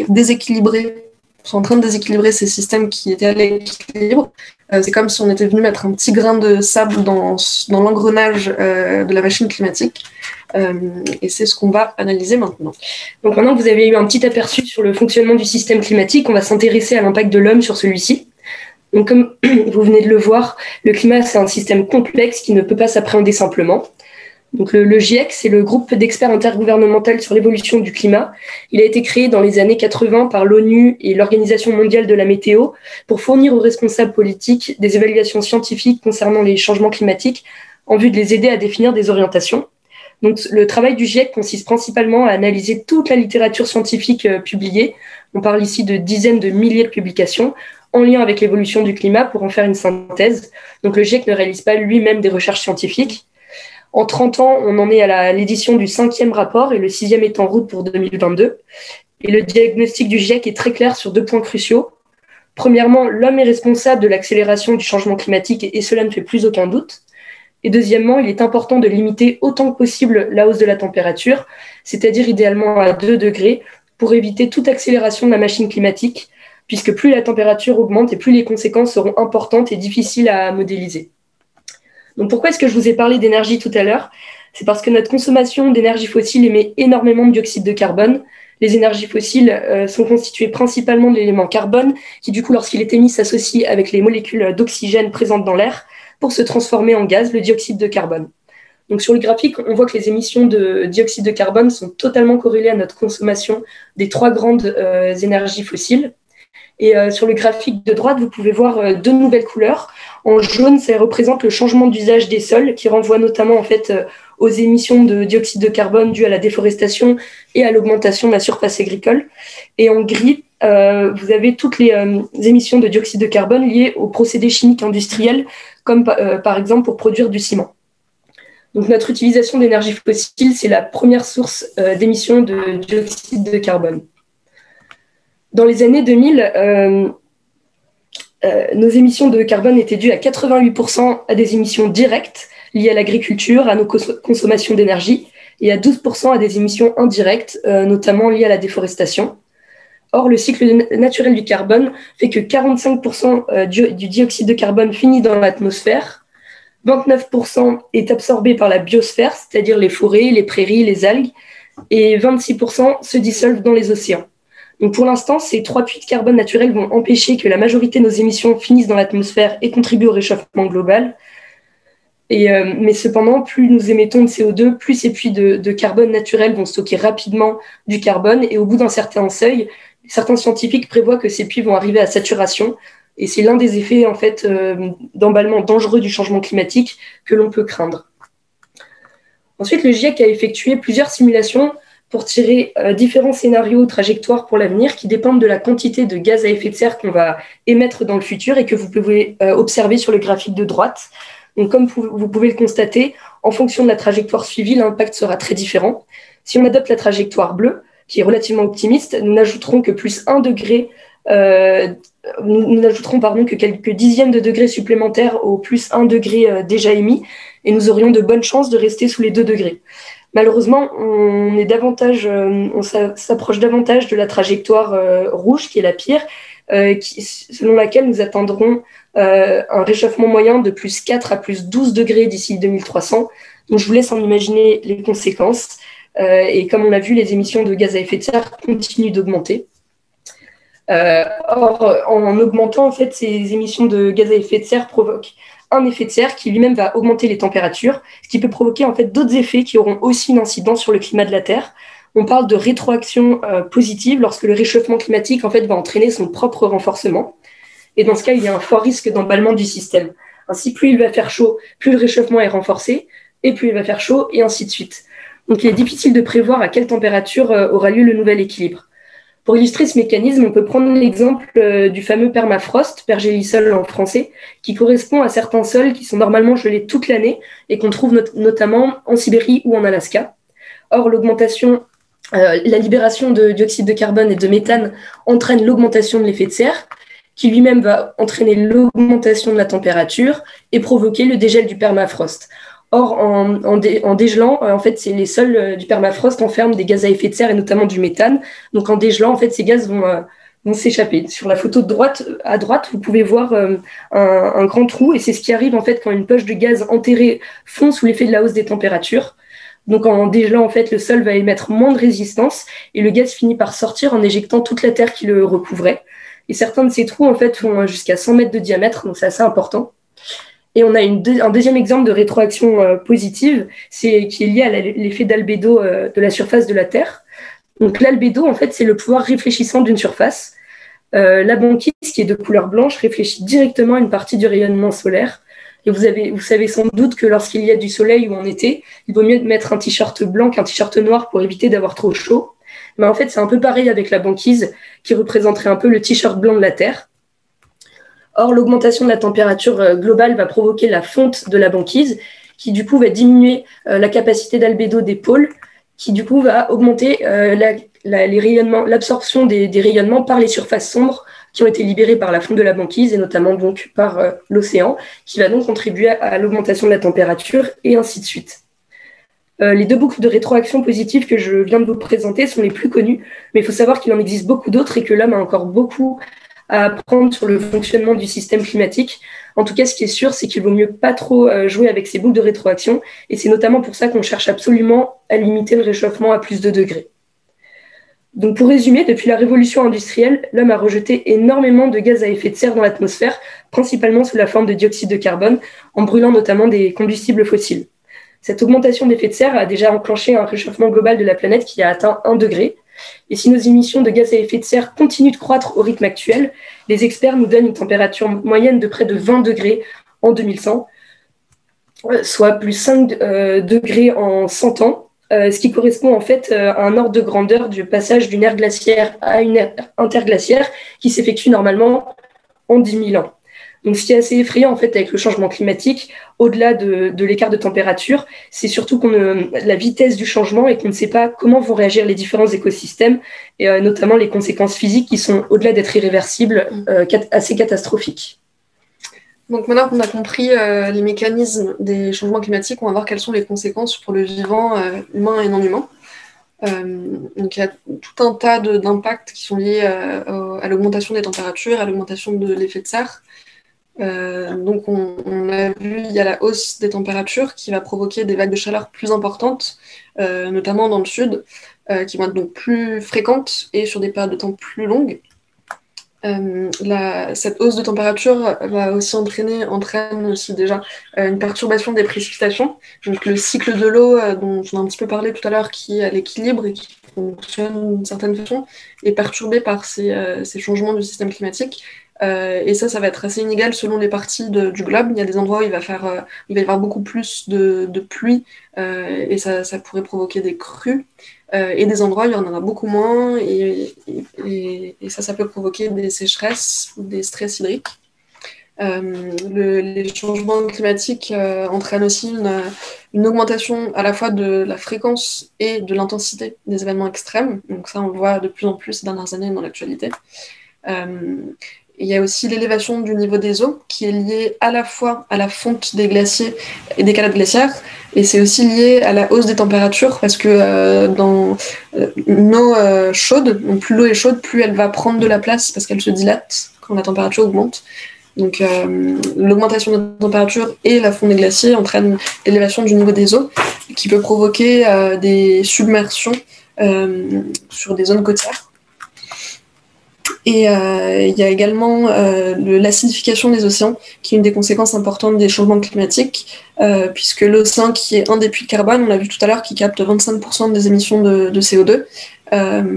déséquilibrés, sont en train de déséquilibrer ces systèmes qui étaient à l'équilibre. C'est comme si on était venu mettre un petit grain de sable dans l'engrenage de la machine climatique. Et c'est ce qu'on va analyser maintenant. Donc maintenant que vous avez eu un petit aperçu sur le fonctionnement du système climatique, on va s'intéresser à l'impact de l'homme sur celui-ci. Donc comme vous venez de le voir, le climat, c'est un système complexe qui ne peut pas s'appréhender simplement. Donc le GIEC, c'est le groupe d'experts intergouvernemental sur l'évolution du climat. Il a été créé dans les années 80 par l'ONU et l'Organisation mondiale de la météo pour fournir aux responsables politiques des évaluations scientifiques concernant les changements climatiques en vue de les aider à définir des orientations. Donc le travail du GIEC consiste principalement à analyser toute la littérature scientifique publiée. On parle ici de dizaines de milliers de publications en lien avec l'évolution du climat pour en faire une synthèse. Donc le GIEC ne réalise pas lui-même des recherches scientifiques. En 30 ans, on en est à l'édition du 5e rapport et le 6e est en route pour 2022. Et le diagnostic du GIEC est très clair sur 2 points cruciaux. Premièrement, l'homme est responsable de l'accélération du changement climatique et cela ne fait plus aucun doute. Et deuxièmement, il est important de limiter autant que possible la hausse de la température, c'est-à-dire idéalement à 2 degrés, pour éviter toute accélération de la machine climatique, puisque plus la température augmente et plus les conséquences seront importantes et difficiles à modéliser. Donc pourquoi est-ce que je vous ai parlé d'énergie tout à l'heure ? C'est parce que notre consommation d'énergie fossile émet énormément de dioxyde de carbone. Les énergies fossiles sont constituées principalement de l'élément carbone, qui du coup, lorsqu'il est émis, s'associe avec les molécules d'oxygène présentes dans l'air pour se transformer en gaz, le dioxyde de carbone. Donc sur le graphique, on voit que les émissions de dioxyde de carbone sont totalement corrélées à notre consommation des 3 grandes énergies fossiles. Et sur le graphique de droite, vous pouvez voir 2 nouvelles couleurs. En jaune, ça représente le changement d'usage des sols, qui renvoie notamment en fait aux émissions de dioxyde de carbone dues à la déforestation et à l'augmentation de la surface agricole. Et en gris, vous avez toutes les émissions de dioxyde de carbone liées aux procédés chimiques industriels, comme par exemple pour produire du ciment. Donc notre utilisation d'énergie fossile, c'est la première source d'émissions de dioxyde de carbone. Dans les années 2000, nos émissions de carbone étaient dues à 88% à des émissions directes liées à l'agriculture, à nos consommations d'énergie, et à 12% à des émissions indirectes, notamment liées à la déforestation. Or, le cycle naturel du carbone fait que 45% du dioxyde de carbone finit dans l'atmosphère, 29% est absorbé par la biosphère, c'est-à-dire les forêts, les prairies, les algues, et 26% se dissolvent dans les océans. Donc pour l'instant, ces 3 puits de carbone naturels vont empêcher que la majorité de nos émissions finissent dans l'atmosphère et contribuent au réchauffement global. Mais cependant, plus nous émettons de CO2, plus ces puits de carbone naturels vont stocker rapidement du carbone. Et au bout d'un certain seuil, certains scientifiques prévoient que ces puits vont arriver à saturation. Et c'est l'un des effets en fait, d'emballement dangereux du changement climatique que l'on peut craindre. Ensuite, le GIEC a effectué plusieurs simulations pour tirer différents scénarios ou trajectoires pour l'avenir qui dépendent de la quantité de gaz à effet de serre qu'on va émettre dans le futur et que vous pouvez observer sur le graphique de droite. Donc, comme vous pouvez le constater, en fonction de la trajectoire suivie, l'impact sera très différent. Si on adopte la trajectoire bleue, qui est relativement optimiste, nous n'ajouterons que plus 1 degré, nous n'ajouterons que quelques dixièmes de degrés supplémentaires au plus 1 degré déjà émis, et nous aurions de bonnes chances de rester sous les 2 degrés. Malheureusement, on s'approche davantage de la trajectoire rouge, qui est la pire, selon laquelle nous atteindrons un réchauffement moyen de plus 4 à plus 12 degrés d'ici 2300. Donc je vous laisse en imaginer les conséquences. Et comme on l'a vu, les émissions de gaz à effet de serre continuent d'augmenter. Or, en augmentant, en fait, ces émissions de gaz à effet de serre provoquent un effet de serre qui lui-même va augmenter les températures, ce qui peut provoquer en fait d'autres effets qui auront aussi une incidence sur le climat de la Terre. On parle de rétroaction positive lorsque le réchauffement climatique en fait va entraîner son propre renforcement. Et dans ce cas, il y a un fort risque d'emballement du système. Ainsi, plus il va faire chaud, plus le réchauffement est renforcé, et plus il va faire chaud, et ainsi de suite. Donc, il est difficile de prévoir à quelle température aura lieu le nouvel équilibre. Pour illustrer ce mécanisme, on peut prendre l'exemple du fameux permafrost, pergélisol en français, qui correspond à certains sols qui sont normalement gelés toute l'année et qu'on trouve notamment en Sibérie ou en Alaska. Or, la libération de dioxyde de carbone et de méthane entraîne l'augmentation de l'effet de serre, qui lui-même va entraîner l'augmentation de la température et provoquer le dégel du permafrost. Or, en dégelant, en fait, les sols du permafrost enferment des gaz à effet de serre et notamment du méthane. Donc, en dégelant, en fait, ces gaz vont s'échapper. Sur la photo à droite, vous pouvez voir un grand trou, et c'est ce qui arrive en fait quand une poche de gaz enterrée fond sous l'effet de la hausse des températures. Donc, en dégelant, en fait, le sol va émettre moins de résistance et le gaz finit par sortir en éjectant toute la terre qui le recouvrait. Et certains de ces trous, en fait, font jusqu'à 100 mètres de diamètre, donc c'est assez important. Et on a un deuxième exemple de rétroaction positive, qui est lié à l'effet d'albédo de la surface de la Terre. Donc l'albédo, en fait, c'est le pouvoir réfléchissant d'une surface. La banquise, qui est de couleur blanche, réfléchit directement à une partie du rayonnement solaire. Et vous savez sans doute que lorsqu'il y a du soleil ou en été, il vaut mieux mettre un t-shirt blanc qu'un t-shirt noir pour éviter d'avoir trop chaud. Mais en fait, c'est un peu pareil avec la banquise, qui représenterait un peu le t-shirt blanc de la Terre. Or, l'augmentation de la température globale va provoquer la fonte de la banquise, qui du coup va diminuer la capacité d'albédo des pôles, qui du coup va augmenter l'absorption des rayonnements par les surfaces sombres qui ont été libérées par la fonte de la banquise, et notamment donc par l'océan, qui va donc contribuer à l'augmentation de la température, et ainsi de suite. Les deux boucles de rétroaction positive que je viens de vous présenter sont les plus connues, mais il faut savoir qu'il en existe beaucoup d'autres et que l'homme a encore beaucoup à apprendre sur le fonctionnement du système climatique. En tout cas, ce qui est sûr, c'est qu'il vaut mieux pas trop jouer avec ces boucles de rétroaction, et c'est notamment pour ça qu'on cherche absolument à limiter le réchauffement à plus de degrés. Donc pour résumer, depuis la révolution industrielle, l'homme a rejeté énormément de gaz à effet de serre dans l'atmosphère, principalement sous la forme de dioxyde de carbone, en brûlant notamment des combustibles fossiles. Cette augmentation d'effet de serre a déjà enclenché un réchauffement global de la planète qui a atteint 1 degré. Et si nos émissions de gaz à effet de serre continuent de croître au rythme actuel, les experts nous donnent une température moyenne de près de 20 degrés en 2100, soit plus 5 degrés en 100 ans, ce qui correspond en fait à un ordre de grandeur du passage d'une ère glaciaire à une ère interglaciaire qui s'effectue normalement en 10 000 ans. Donc, ce qui est assez effrayant en fait avec le changement climatique, au-delà de l'écart de température, c'est surtout la vitesse du changement et qu'on ne sait pas comment vont réagir les différents écosystèmes, et notamment les conséquences physiques qui sont, au-delà d'être irréversibles, assez catastrophiques. Donc maintenant qu'on a compris les mécanismes des changements climatiques, on va voir quelles sont les conséquences pour le vivant humain et non humain. Donc il y a tout un tas d'impacts qui sont liés à l'augmentation des températures, à l'augmentation de l'effet de serre. Donc on a vu, il y a la hausse des températures qui va provoquer des vagues de chaleur plus importantes, notamment dans le sud, qui vont être donc plus fréquentes et sur des périodes de temps plus longues. Cette hausse de température va aussi entraîne aussi déjà une perturbation des précipitations. Donc le cycle de l'eau dont on a un petit peu parlé tout à l'heure, qui est à l'équilibre et qui fonctionne d'une certaine façon, est perturbé par ces changements du système climatique. Et ça va être assez inégal selon les parties du globe. Il y a des endroits où il va y avoir beaucoup plus de pluie et ça pourrait provoquer des crues. Et des endroits où il y en aura beaucoup moins et ça peut provoquer des sécheresses ou des stress hydriques. Les changements climatiques entraînent aussi une augmentation à la fois de la fréquence et de l'intensité des événements extrêmes. Donc ça, on le voit de plus en plus ces dernières années dans l'actualité. Il y a aussi l'élévation du niveau des eaux qui est liée à la fois à la fonte des glaciers et des calottes glaciaires, et c'est aussi lié à la hausse des températures parce que dans une eau chaude, donc plus l'eau est chaude, plus elle va prendre de la place parce qu'elle se dilate quand la température augmente. Donc l'augmentation de la température et la fonte des glaciers entraînent l'élévation du niveau des eaux qui peut provoquer des submersions sur des zones côtières. Et il y a également l'acidification des océans, qui est une des conséquences importantes des changements climatiques, puisque l'océan, qui est un des puits de carbone, on l'a vu tout à l'heure, qui capte 25% des émissions de CO2,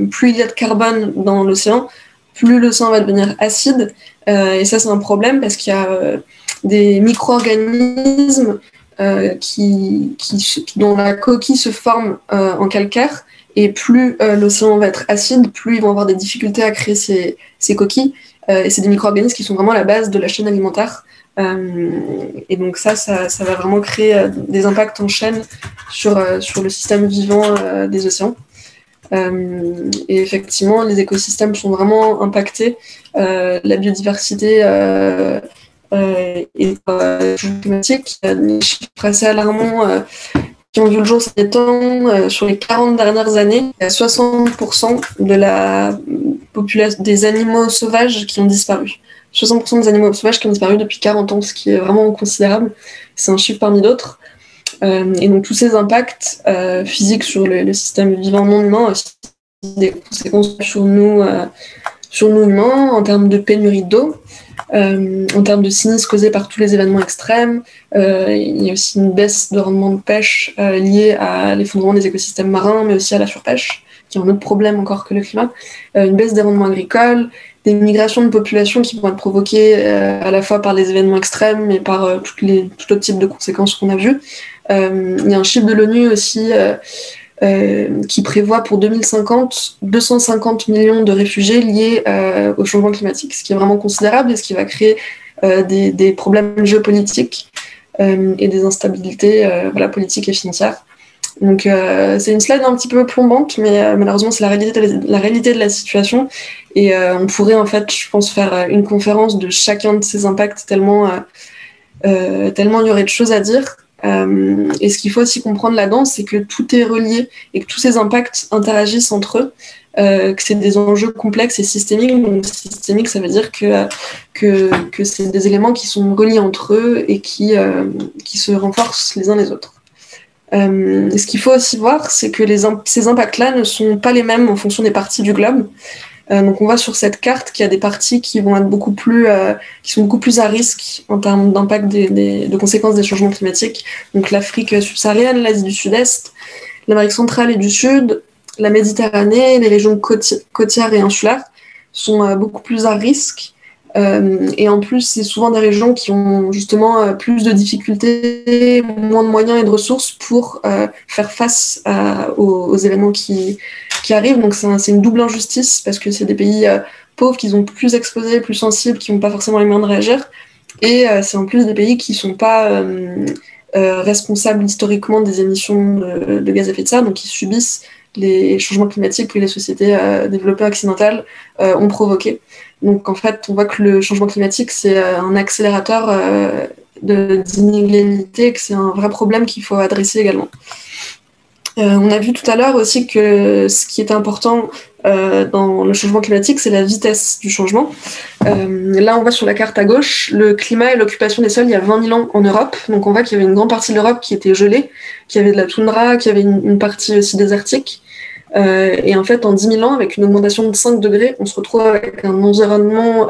plus il y a de carbone dans l'océan, plus l'océan va devenir acide. Et ça, c'est un problème parce qu'il y a des micro-organismes dont la coquille se forme en calcaire. Et plus l'océan va être acide, plus ils vont avoir des difficultés à créer ces coquilles. Et c'est des micro-organismes qui sont vraiment la base de la chaîne alimentaire. Et donc ça va vraiment créer des impacts en chaîne sur le système vivant des océans. Et effectivement, les écosystèmes sont vraiment impactés. La biodiversité est climatique. Il y a des chiffres assez alarmants qui ont vu le jour ces temps. Sur les 40 dernières années, il y a 60% de la population des animaux sauvages qui ont disparu. 60% des animaux sauvages qui ont disparu depuis 40 ans, ce qui est vraiment considérable. C'est un chiffre parmi d'autres. Et donc tous ces impacts physiques sur le système vivant non humain ont aussi des conséquences sur nous humains, en termes de pénurie d'eau, en termes de sinistres causés par tous les événements extrêmes. Il y a aussi une baisse de rendement de pêche liée à l'effondrement des écosystèmes marins, mais aussi à la surpêche, qui est un autre problème encore que le climat. Une baisse des rendements agricoles, des migrations de population qui vont être provoquées à la fois par les événements extrêmes et par tout autre type de conséquences qu'on a vues. Il y a un chiffre de l'ONU aussi qui prévoit pour 2050 250 millions de réfugiés liés au changement climatique, ce qui est vraiment considérable et ce qui va créer des problèmes géopolitiques et des instabilités politiques et financières. Donc c'est une slide un petit peu plombante, mais malheureusement c'est la réalité de la situation, et on pourrait en fait, je pense, faire une conférence de chacun de ces impacts tellement il y aurait de choses à dire. Et ce qu'il faut aussi comprendre là-dedans, c'est que tout est relié et que tous ces impacts interagissent entre eux, que c'est des enjeux complexes et systémiques. Donc systémique, ça veut dire que c'est des éléments qui sont reliés entre eux et qui se renforcent les uns les autres. Ce qu'il faut aussi voir, c'est que ces impacts-là ne sont pas les mêmes en fonction des parties du globe. Donc on voit sur cette carte qu'il y a des parties qui vont être qui sont beaucoup plus à risque en termes d'impact de conséquences des changements climatiques. Donc l'Afrique subsaharienne, l'Asie du Sud-Est, l'Amérique centrale et du Sud, la Méditerranée, les régions côtières et insulaires sont beaucoup plus à risque. Et en plus, c'est souvent des régions qui ont justement plus de difficultés, moins de moyens et de ressources pour faire face aux événements qui arrivent. Donc c'est une double injustice parce que c'est des pays pauvres qui sont plus exposés, plus sensibles, qui n'ont pas forcément les moyens de réagir. Et c'est en plus des pays qui ne sont pas responsables historiquement des émissions de gaz à effet de serre, donc qui subissent les changements climatiques que les sociétés développées occidentales ont provoqués. Donc en fait, on voit que le changement climatique, c'est un accélérateur d'inégalité, que c'est un vrai problème qu'il faut adresser également. On a vu tout à l'heure aussi que ce qui est important dans le changement climatique, c'est la vitesse du changement. Là, on voit sur la carte à gauche le climat et l'occupation des sols il y a 20 000 ans en Europe. Donc on voit qu'il y avait une grande partie de l'Europe qui était gelée, qu'il y avait de la toundra, qu'il y avait une partie aussi désertique. Et en fait, en 10 000 ans, avec une augmentation de 5 degrés, on se retrouve avec un environnement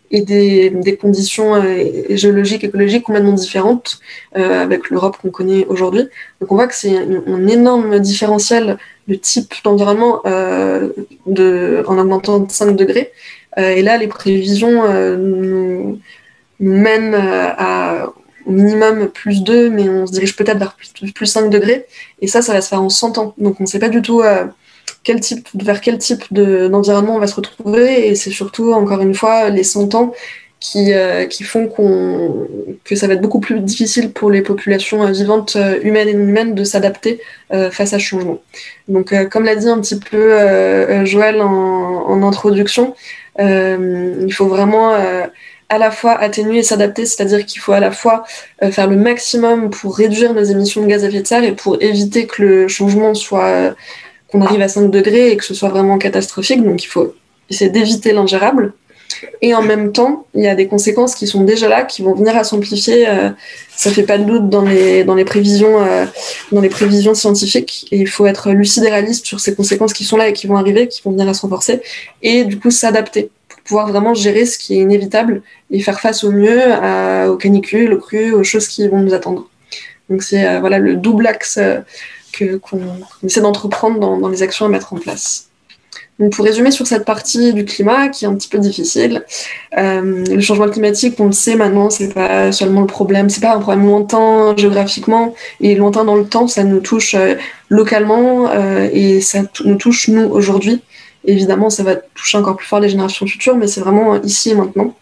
et des conditions géologiques, écologiques complètement différentes avec l'Europe qu'on connaît aujourd'hui. Donc on voit que c'est un énorme différentiel de type d'environnement en augmentant de 5 degrés. Et là, les prévisions nous mènent au minimum plus 2, mais on se dirige peut-être vers plus 5 degrés. Et ça va se faire en 100 ans. Donc on ne sait pas du tout vers quel type d'environnement on va se retrouver, et c'est surtout, encore une fois, les 100 ans qui font que ça va être beaucoup plus difficile pour les populations vivantes, humaines et non humaines, de s'adapter face à ce changement. Donc, comme l'a dit un petit peu Joël en introduction, il faut vraiment à la fois atténuer et s'adapter, c'est-à-dire qu'il faut à la fois faire le maximum pour réduire nos émissions de gaz à effet de serre et pour éviter que le changement soit... qu'on arrive à 5 degrés et que ce soit vraiment catastrophique. Donc il faut essayer d'éviter l'ingérable. Et en même temps, il y a des conséquences qui sont déjà là, qui vont venir à s'amplifier. Ça fait pas de doute dans les prévisions scientifiques. Et il faut être lucide et réaliste sur ces conséquences qui sont là et qui vont arriver, qui vont venir à se renforcer. Et du coup, s'adapter pour pouvoir vraiment gérer ce qui est inévitable et faire face au mieux aux canicules, aux crues, aux choses qui vont nous attendre. Donc c'est le double axe qu'on essaie d'entreprendre dans les actions à mettre en place. Donc pour résumer sur cette partie du climat qui est un petit peu difficile, le changement climatique, on le sait maintenant, c'est pas seulement le problème, c'est pas un problème lointain géographiquement et lointain dans le temps, ça nous touche localement et ça nous touche nous aujourd'hui. Évidemment, ça va toucher encore plus fort les générations futures, mais c'est vraiment ici et maintenant.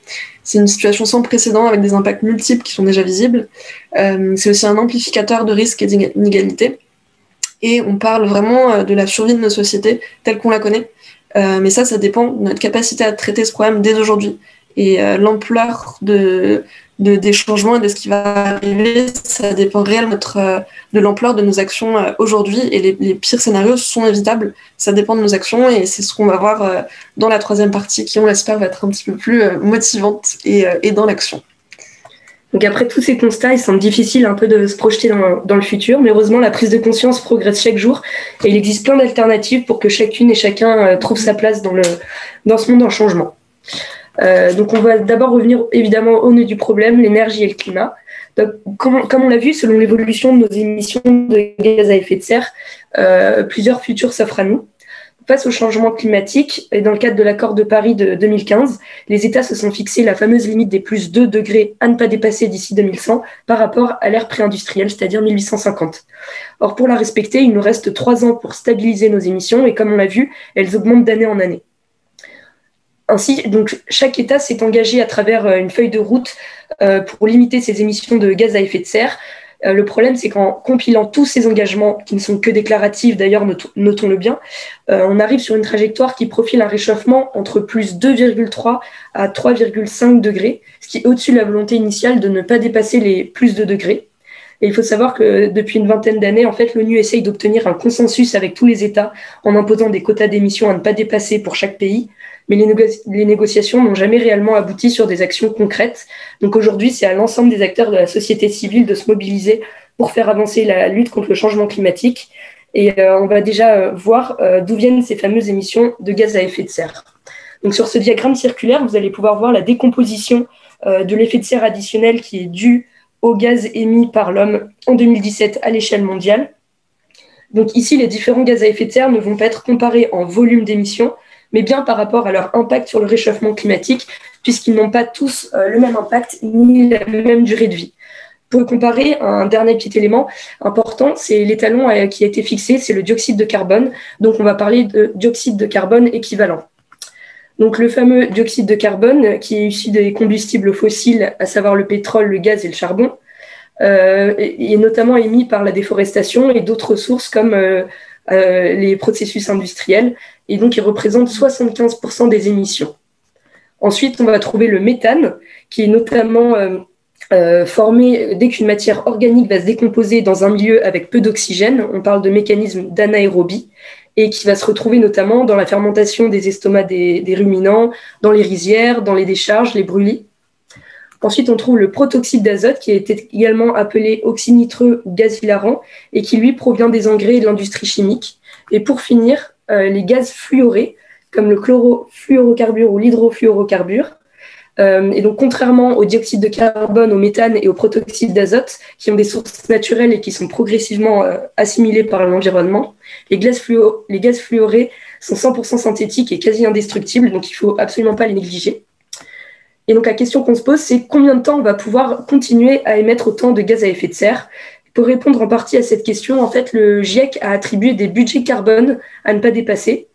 C'est une situation sans précédent avec des impacts multiples qui sont déjà visibles. C'est aussi un amplificateur de risques et d'inégalités. Et on parle vraiment de la survie de nos sociétés telle qu'on la connaît. Mais ça dépend de notre capacité à traiter ce problème dès aujourd'hui. Et l'ampleur des changements et de ce qui va arriver, ça dépend réellement de l'ampleur de nos actions aujourd'hui. Et les pires scénarios sont évitables. Ça dépend de nos actions et c'est ce qu'on va voir dans la troisième partie qui, on l'espère, va être un petit peu plus motivante et dans l'action. Donc après tous ces constats, il semble difficile un peu de se projeter dans le futur, mais heureusement la prise de conscience progresse chaque jour et il existe plein d'alternatives pour que chacune et chacun trouve sa place dans ce monde en changement. Donc on va d'abord revenir évidemment au nœud du problème, l'énergie et le climat. Donc, comme on l'a vu, selon l'évolution de nos émissions de gaz à effet de serre, plusieurs futurs s'offrent à nous. Face au changement climatique, et dans le cadre de l'accord de Paris de 2015, les États se sont fixés la fameuse limite des plus 2 degrés à ne pas dépasser d'ici 2100 par rapport à l'ère pré-industrielle, c'est-à-dire 1850. Or, pour la respecter, il nous reste 3 ans pour stabiliser nos émissions et comme on l'a vu, elles augmentent d'année en année. Ainsi, donc, chaque État s'est engagé à travers une feuille de route pour limiter ses émissions de gaz à effet de serre. Le problème, c'est qu'en compilant tous ces engagements, qui ne sont que déclaratifs, d'ailleurs, notons-le bien, on arrive sur une trajectoire qui profile un réchauffement entre plus 2,3 à 3,5 degrés, ce qui est au-dessus de la volonté initiale de ne pas dépasser les plus 2 degrés. Et il faut savoir que depuis une vingtaine d'années, en fait, l'ONU essaye d'obtenir un consensus avec tous les États en imposant des quotas d'émissions à ne pas dépasser pour chaque pays. Mais les négociations n'ont jamais réellement abouti sur des actions concrètes. Donc aujourd'hui, c'est à l'ensemble des acteurs de la société civile de se mobiliser pour faire avancer la lutte contre le changement climatique. Et on va déjà voir d'où viennent ces fameuses émissions de gaz à effet de serre. Donc sur ce diagramme circulaire, vous allez pouvoir voir la décomposition de l'effet de serre additionnel qui est dû aux gaz émis par l'homme en 2017 à l'échelle mondiale. Donc ici, les différents gaz à effet de serre ne vont pas être comparés en volume d'émissions, mais bien par rapport à leur impact sur le réchauffement climatique, puisqu'ils n'ont pas tous le même impact ni la même durée de vie. Pour comparer, un dernier petit élément important, c'est l'étalon qui a été fixé, c'est le dioxyde de carbone. Donc on va parler de dioxyde de carbone équivalent. Donc le fameux dioxyde de carbone, qui est issu des combustibles fossiles, à savoir le pétrole, le gaz et le charbon, est notamment émis par la déforestation et d'autres sources comme les processus industriels, et donc il représente 75% des émissions. Ensuite, on va trouver le méthane, qui est notamment formé dès qu'une matière organique va se décomposer dans un milieu avec peu d'oxygène. On parle de mécanisme d'anaérobie, et qui va se retrouver notamment dans la fermentation des estomacs des ruminants, dans les rizières, dans les décharges, les brûlis. Ensuite, on trouve le protoxyde d'azote, qui a été également appelé oxyde nitreux ou gaz hilarant, et qui, lui, provient des engrais et de l'industrie chimique. Et pour finir, les gaz fluorés, comme le chlorofluorocarbure ou l'hydrofluorocarbure. Et donc, contrairement au dioxyde de carbone, au méthane et au protoxyde d'azote, qui ont des sources naturelles et qui sont progressivement assimilées par l'environnement, les gaz fluorés sont 100% synthétiques et quasi indestructibles, donc il ne faut absolument pas les négliger. Et donc, la question qu'on se pose, c'est combien de temps on va pouvoir continuer à émettre autant de gaz à effet de serre? Pour répondre en partie à cette question, en fait, le GIEC a attribué des budgets carbone à ne pas dépasser.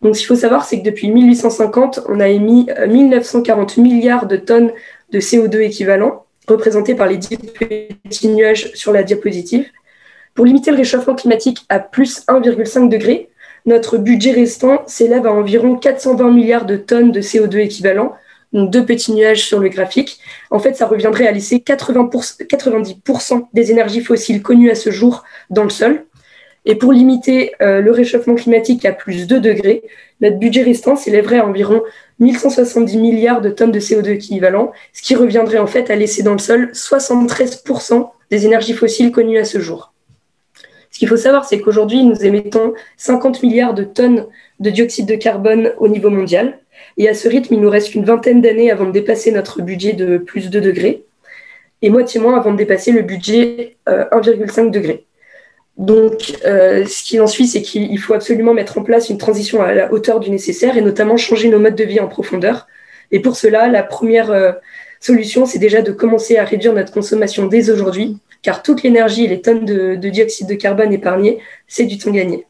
Donc, ce qu'il faut savoir, c'est que depuis 1850, on a émis 1940 milliards de tonnes de CO2 équivalent, représentés par les 10 petits nuages sur la diapositive. Pour limiter le réchauffement climatique à plus 1,5 degré, notre budget restant s'élève à environ 420 milliards de tonnes de CO2 équivalent, donc 2 petits nuages sur le graphique. En fait, ça reviendrait à laisser 90% des énergies fossiles connues à ce jour dans le sol. Et pour limiter le réchauffement climatique à plus 2 degrés, notre budget restant s'élèverait à environ 1170 milliards de tonnes de CO2 équivalent, ce qui reviendrait en fait à laisser dans le sol 73% des énergies fossiles connues à ce jour. Ce qu'il faut savoir, c'est qu'aujourd'hui, nous émettons 50 milliards de tonnes de dioxyde de carbone au niveau mondial. Et à ce rythme, il nous reste une vingtaine d'années avant de dépasser notre budget de plus 2 degrés, et moitié moins avant de dépasser le budget 1,5 degré. Donc, ce qui en suit, c'est qu'il faut absolument mettre en place une transition à la hauteur du nécessaire et notamment changer nos modes de vie en profondeur. Et pour cela, la première solution, c'est déjà de commencer à réduire notre consommation dès aujourd'hui, car toute l'énergie et les tonnes de dioxyde de carbone épargnées, c'est du temps gagné.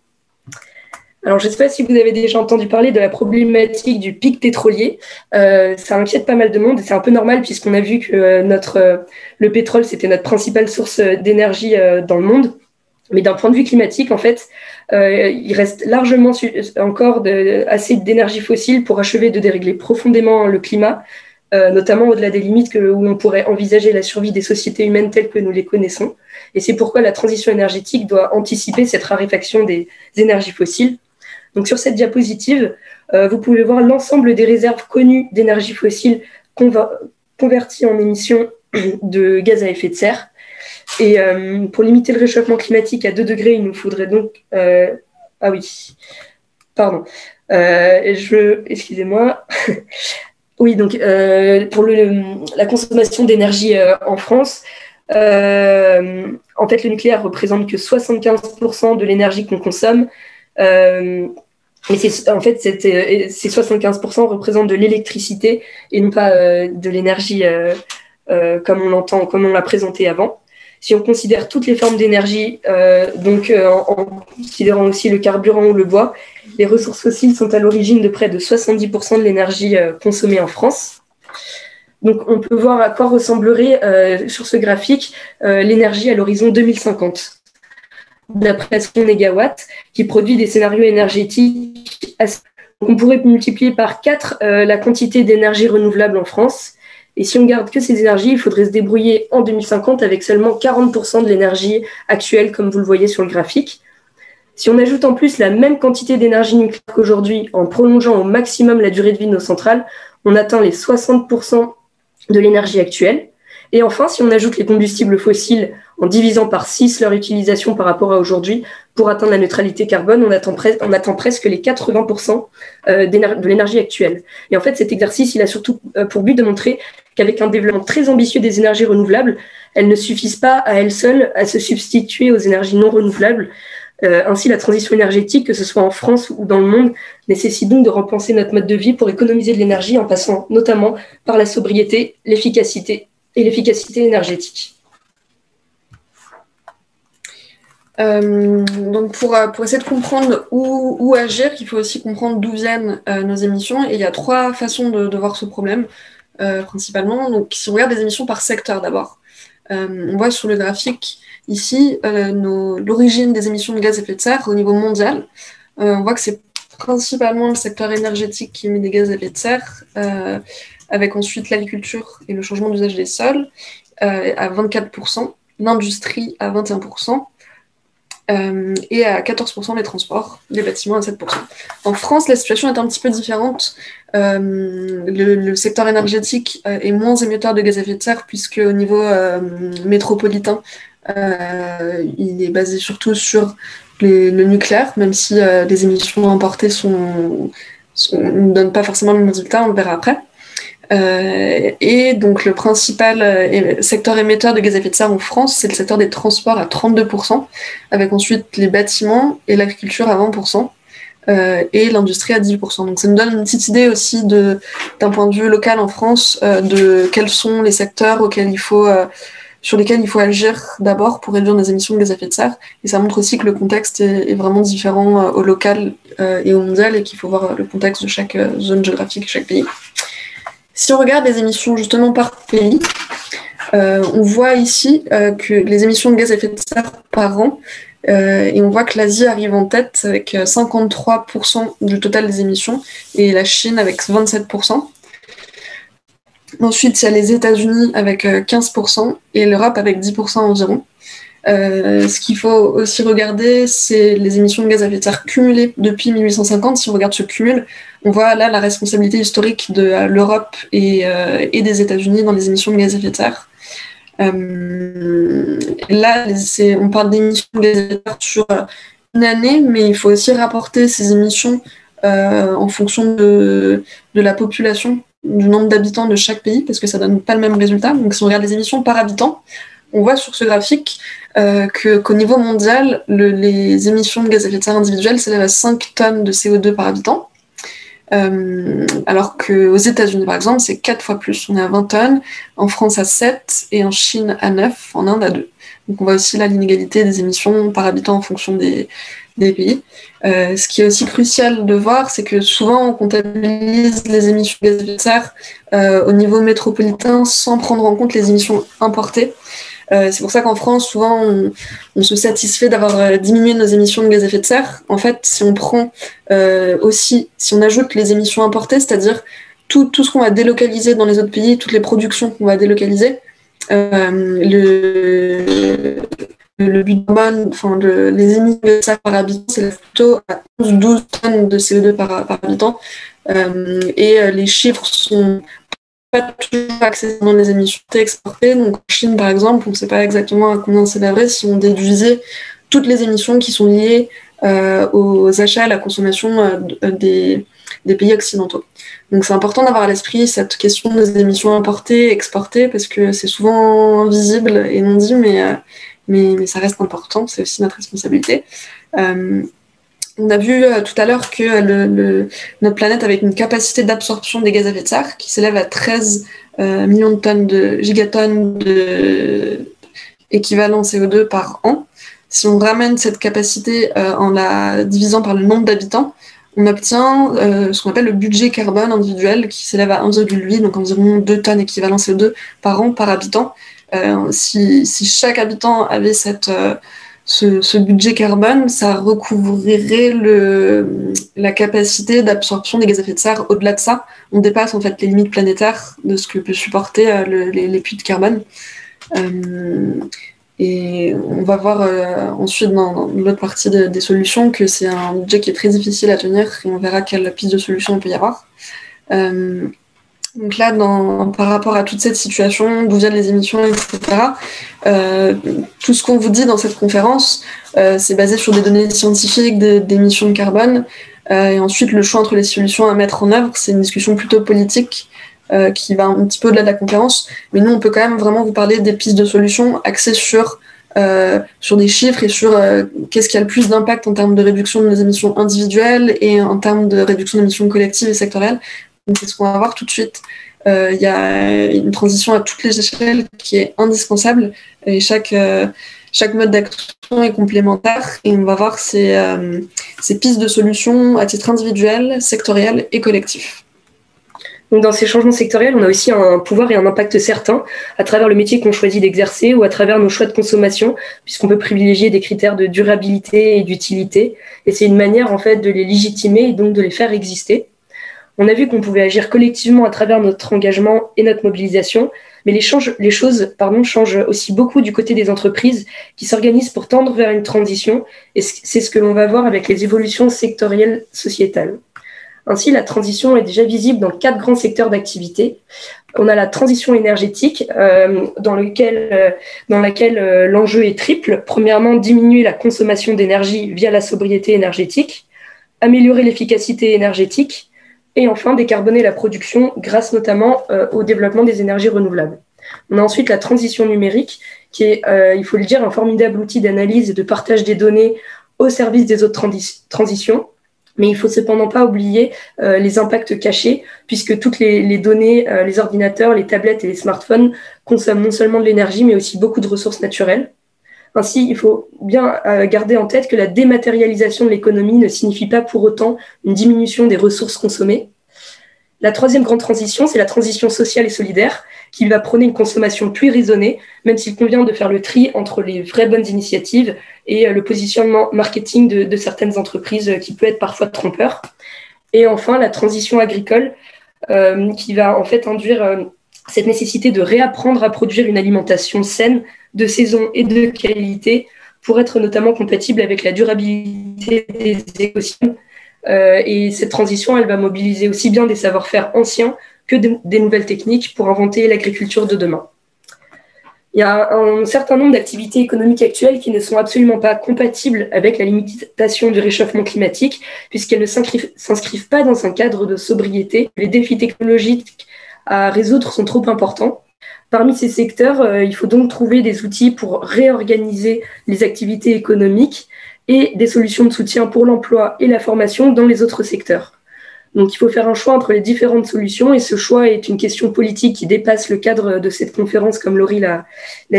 Alors, je ne sais pas si vous avez déjà entendu parler de la problématique du pic pétrolier. Ça inquiète pas mal de monde et c'est un peu normal puisqu'on a vu que le pétrole, c'était notre principale source d'énergie dans le monde. Mais d'un point de vue climatique, en fait, il reste largement encore assez d'énergie fossile pour achever de dérégler profondément le climat, notamment au-delà des limites où on pourrait envisager la survie des sociétés humaines telles que nous les connaissons. Et c'est pourquoi la transition énergétique doit anticiper cette raréfaction des énergies fossiles. Donc sur cette diapositive, vous pouvez voir l'ensemble des réserves connues d'énergie fossile converties en émissions de gaz à effet de serre. Et pour limiter le réchauffement climatique à 2 degrés, il nous faudrait donc... excusez-moi. Oui, donc pour la consommation d'énergie en France, en fait, le nucléaire représente que 75% de l'énergie qu'on consomme. Mais ces 75% représentent de l'électricité et non pas de l'énergie comme on l'a présenté avant. Si on considère toutes les formes d'énergie, en considérant aussi le carburant ou le bois, les ressources fossiles sont à l'origine de près de 70% de l'énergie consommée en France. Donc, on peut voir à quoi ressemblerait sur ce graphique l'énergie à l'horizon 2050. D'après son négawatt, qui produit des scénarios énergétiques. On pourrait multiplier par 4 la quantité d'énergie renouvelable en France. Et si on garde que ces énergies, il faudrait se débrouiller en 2050 avec seulement 40% de l'énergie actuelle, comme vous le voyez sur le graphique. Si on ajoute en plus la même quantité d'énergie nucléaire qu'aujourd'hui, en prolongeant au maximum la durée de vie de nos centrales, on atteint les 60% de l'énergie actuelle. Et enfin, si on ajoute les combustibles fossiles en divisant par 6 leur utilisation par rapport à aujourd'hui, pour atteindre la neutralité carbone, on attend presque les 80% de l'énergie actuelle. Et en fait, cet exercice, il a surtout pour but de montrer qu'avec un développement très ambitieux des énergies renouvelables, elles ne suffisent pas à elles seules à se substituer aux énergies non renouvelables. Ainsi, la transition énergétique, que ce soit en France ou dans le monde, nécessite donc de repenser notre mode de vie pour économiser de l'énergie en passant notamment par la sobriété, l'efficacité et l'efficacité énergétique. Donc pour essayer de comprendre où agir, il faut aussi comprendre d'où viennent nos émissions. Et il y a 3 façons de voir ce problème, principalement. Donc si on regarde les émissions par secteur d'abord, on voit sur le graphique ici l'origine des émissions de gaz à effet de serre au niveau mondial. On voit que c'est principalement le secteur énergétique qui émet des gaz à effet de serre, avec ensuite l'agriculture et le changement d'usage des sols à 24%, l'industrie à 21%, et à 14% les transports, les bâtiments à 7%. En France, la situation est un petit peu différente. Le secteur énergétique est moins émetteur de gaz à effet de serre, puisque au niveau métropolitain, il est basé surtout sur le nucléaire, même si les émissions importées ne donnent pas forcément le même résultat, on le verra après. Et donc le principal secteur émetteur de gaz à effet de serre en France, c'est le secteur des transports à 32%, avec ensuite les bâtiments et l'agriculture à 20%, et l'industrie à 18%. Donc ça nous donne une petite idée aussi d'un point de vue local en France, de quels sont les secteurs sur lesquels il faut agir d'abord pour réduire nos émissions de gaz à effet de serre. Et ça montre aussi que le contexte est vraiment différent au local et au mondial, et qu'il faut voir le contexte de chaque zone géographique et chaque pays. Si on regarde les émissions justement par pays, on voit ici que les émissions de gaz à effet de serre par an, et on voit que l'Asie arrive en tête avec 53% du total des émissions, et la Chine avec 27%. Ensuite, il y a les États-Unis avec 15% et l'Europe avec 10% environ. Ce qu'il faut aussi regarder, c'est les émissions de gaz à effet de serre cumulées depuis 1850. Si on regarde ce cumul, on voit là la responsabilité historique de l'Europe et des États-Unis dans les émissions de gaz à effet de serre. Là, on parle d'émissions de gaz à effet de serre sur une année, mais il faut aussi rapporter ces émissions en fonction de la population, du nombre d'habitants de chaque pays, parce que ça donne pas le même résultat. Donc si on regarde les émissions par habitant, on voit sur ce graphique qu'au niveau mondial, les émissions de gaz à effet de serre individuelles s'élèvent à 5 tonnes de CO2 par habitant, alors qu'aux États-Unis, par exemple, c'est 4 fois plus. On est à 20 tonnes, en France à 7, et en Chine à 9, en Inde à 2. Donc on voit aussi là l'inégalité des émissions par habitant en fonction des pays. Ce qui est aussi crucial de voir, c'est que souvent on comptabilise les émissions de gaz à effet de serre au niveau métropolitain sans prendre en compte les émissions importées. C'est pour ça qu'en France, souvent, on se satisfait d'avoir diminué nos émissions de gaz à effet de serre. En fait, si on prend si on ajoute les émissions importées, c'est-à-dire tout ce qu'on va délocaliser dans les autres pays, toutes les productions qu'on va délocaliser, le but les émissions de gaz à effet de serre par habitant, c'est plutôt à 12 tonnes de CO2 par habitant. Et les chiffres sont pas toujours accessibles dans les émissions exportées. Donc en Chine, par exemple, on ne sait pas exactement à combien s'élèverait si on déduisait toutes les émissions qui sont liées aux achats, à la consommation des pays occidentaux. Donc c'est important d'avoir à l'esprit cette question des émissions importées, exportées, parce que c'est souvent invisible et non dit, mais ça reste important, c'est aussi notre responsabilité. On a vu tout à l'heure que notre planète avait une capacité d'absorption des gaz à effet de serre qui s'élève à 13 millions de gigatonnes d'équivalent CO2 par an. Si on ramène cette capacité en la divisant par le nombre d'habitants, on obtient ce qu'on appelle le budget carbone individuel qui s'élève à 1,8, donc environ 2 tonnes équivalent CO2 par an par habitant. Si chaque habitant avait ce budget carbone, ça recouvrirait la capacité d'absorption des gaz à effet de serre. Au-delà de ça, on dépasse en fait les limites planétaires de ce que peut supporter les puits de carbone. Et on va voir ensuite dans l'autre partie des solutions que c'est un budget qui est très difficile à tenir, et on verra quelle piste de solution il peut y avoir. Donc là, par rapport à toute cette situation, d'où viennent les émissions, etc., tout ce qu'on vous dit dans cette conférence, c'est basé sur des données scientifiques d'émissions de carbone. Et ensuite, le choix entre les solutions à mettre en œuvre, c'est une discussion plutôt politique qui va un petit peu au-delà de la conférence. Mais nous, on peut quand même vraiment vous parler des pistes de solutions axées sur des chiffres et sur qu'est-ce qui a le plus d'impact en termes de réduction de nos émissions individuelles et en termes de réduction d'émissions collectives et sectorielles. Donc, c'est ce qu'on va voir tout de suite. Il y a une transition à toutes les échelles qui est indispensable, et chaque chaque mode d'action est complémentaire et on va voir ces pistes de solutions à titre individuel, sectoriel et collectif. Donc dans ces changements sectoriels, on a aussi un pouvoir et un impact certain à travers le métier qu'on choisit d'exercer ou à travers nos choix de consommation, puisqu'on peut privilégier des critères de durabilité et d'utilité. Et c'est une manière en fait de les légitimer et donc de les faire exister. On a vu qu'on pouvait agir collectivement à travers notre engagement et notre mobilisation, mais les choses changent aussi beaucoup du côté des entreprises qui s'organisent pour tendre vers une transition, et c'est ce que l'on va voir avec les évolutions sectorielles sociétales. Ainsi, la transition est déjà visible dans 4 grands secteurs d'activité. On a la transition énergétique, dans laquelle l'enjeu est triple. Premièrement, diminuer la consommation d'énergie via la sobriété énergétique, améliorer l'efficacité énergétique, et enfin décarboner la production grâce notamment au développement des énergies renouvelables. On a ensuite la transition numérique, qui est, il faut le dire, un formidable outil d'analyse et de partage des données au service des autres transitions. Mais il ne faut cependant pas oublier les impacts cachés, puisque toutes les données, les ordinateurs, les tablettes et les smartphones consomment non seulement de l'énergie, mais aussi beaucoup de ressources naturelles. Ainsi, il faut bien garder en tête que la dématérialisation de l'économie ne signifie pas pour autant une diminution des ressources consommées. La troisième grande transition, c'est la transition sociale et solidaire, qui va prôner une consommation plus raisonnée, même s'il convient de faire le tri entre les vraies bonnes initiatives et le positionnement marketing de certaines entreprises qui peut être parfois trompeur. Et enfin, la transition agricole, qui va en fait induire cette nécessité de réapprendre à produire une alimentation saine, de saison et de qualité, pour être notamment compatible avec la durabilité des écosystèmes. Et cette transition, elle va mobiliser aussi bien des savoir-faire anciens que des nouvelles techniques pour inventer l'agriculture de demain. Il y a un certain nombre d'activités économiques actuelles qui ne sont absolument pas compatibles avec la limitation du réchauffement climatique, puisqu'elles ne s'inscrivent pas dans un cadre de sobriété. Les défis technologiques à résoudre sont trop importants. Parmi ces secteurs, il faut donc trouver des outils pour réorganiser les activités économiques et des solutions de soutien pour l'emploi et la formation dans les autres secteurs. Donc il faut faire un choix entre les différentes solutions, et ce choix est une question politique qui dépasse le cadre de cette conférence, comme Laurie l'a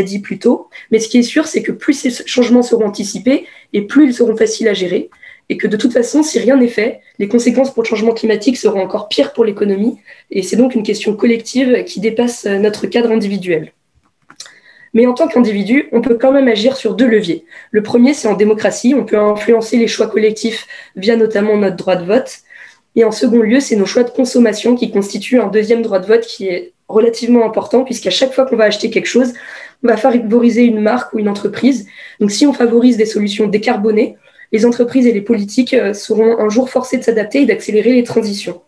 dit plus tôt. Mais ce qui est sûr, c'est que plus ces changements seront anticipés et plus ils seront faciles à gérer, et que de toute façon, si rien n'est fait, les conséquences pour le changement climatique seront encore pires pour l'économie, et c'est donc une question collective qui dépasse notre cadre individuel. Mais en tant qu'individu, on peut quand même agir sur 2 leviers. Le premier, c'est en démocratie, on peut influencer les choix collectifs via notamment notre droit de vote. Et en second lieu, c'est nos choix de consommation qui constituent un deuxième droit de vote qui est relativement important, puisqu'à chaque fois qu'on va acheter quelque chose, on va favoriser une marque ou une entreprise. Donc si on favorise des solutions décarbonées, les entreprises et les politiques seront un jour forcées de s'adapter et d'accélérer les transitions.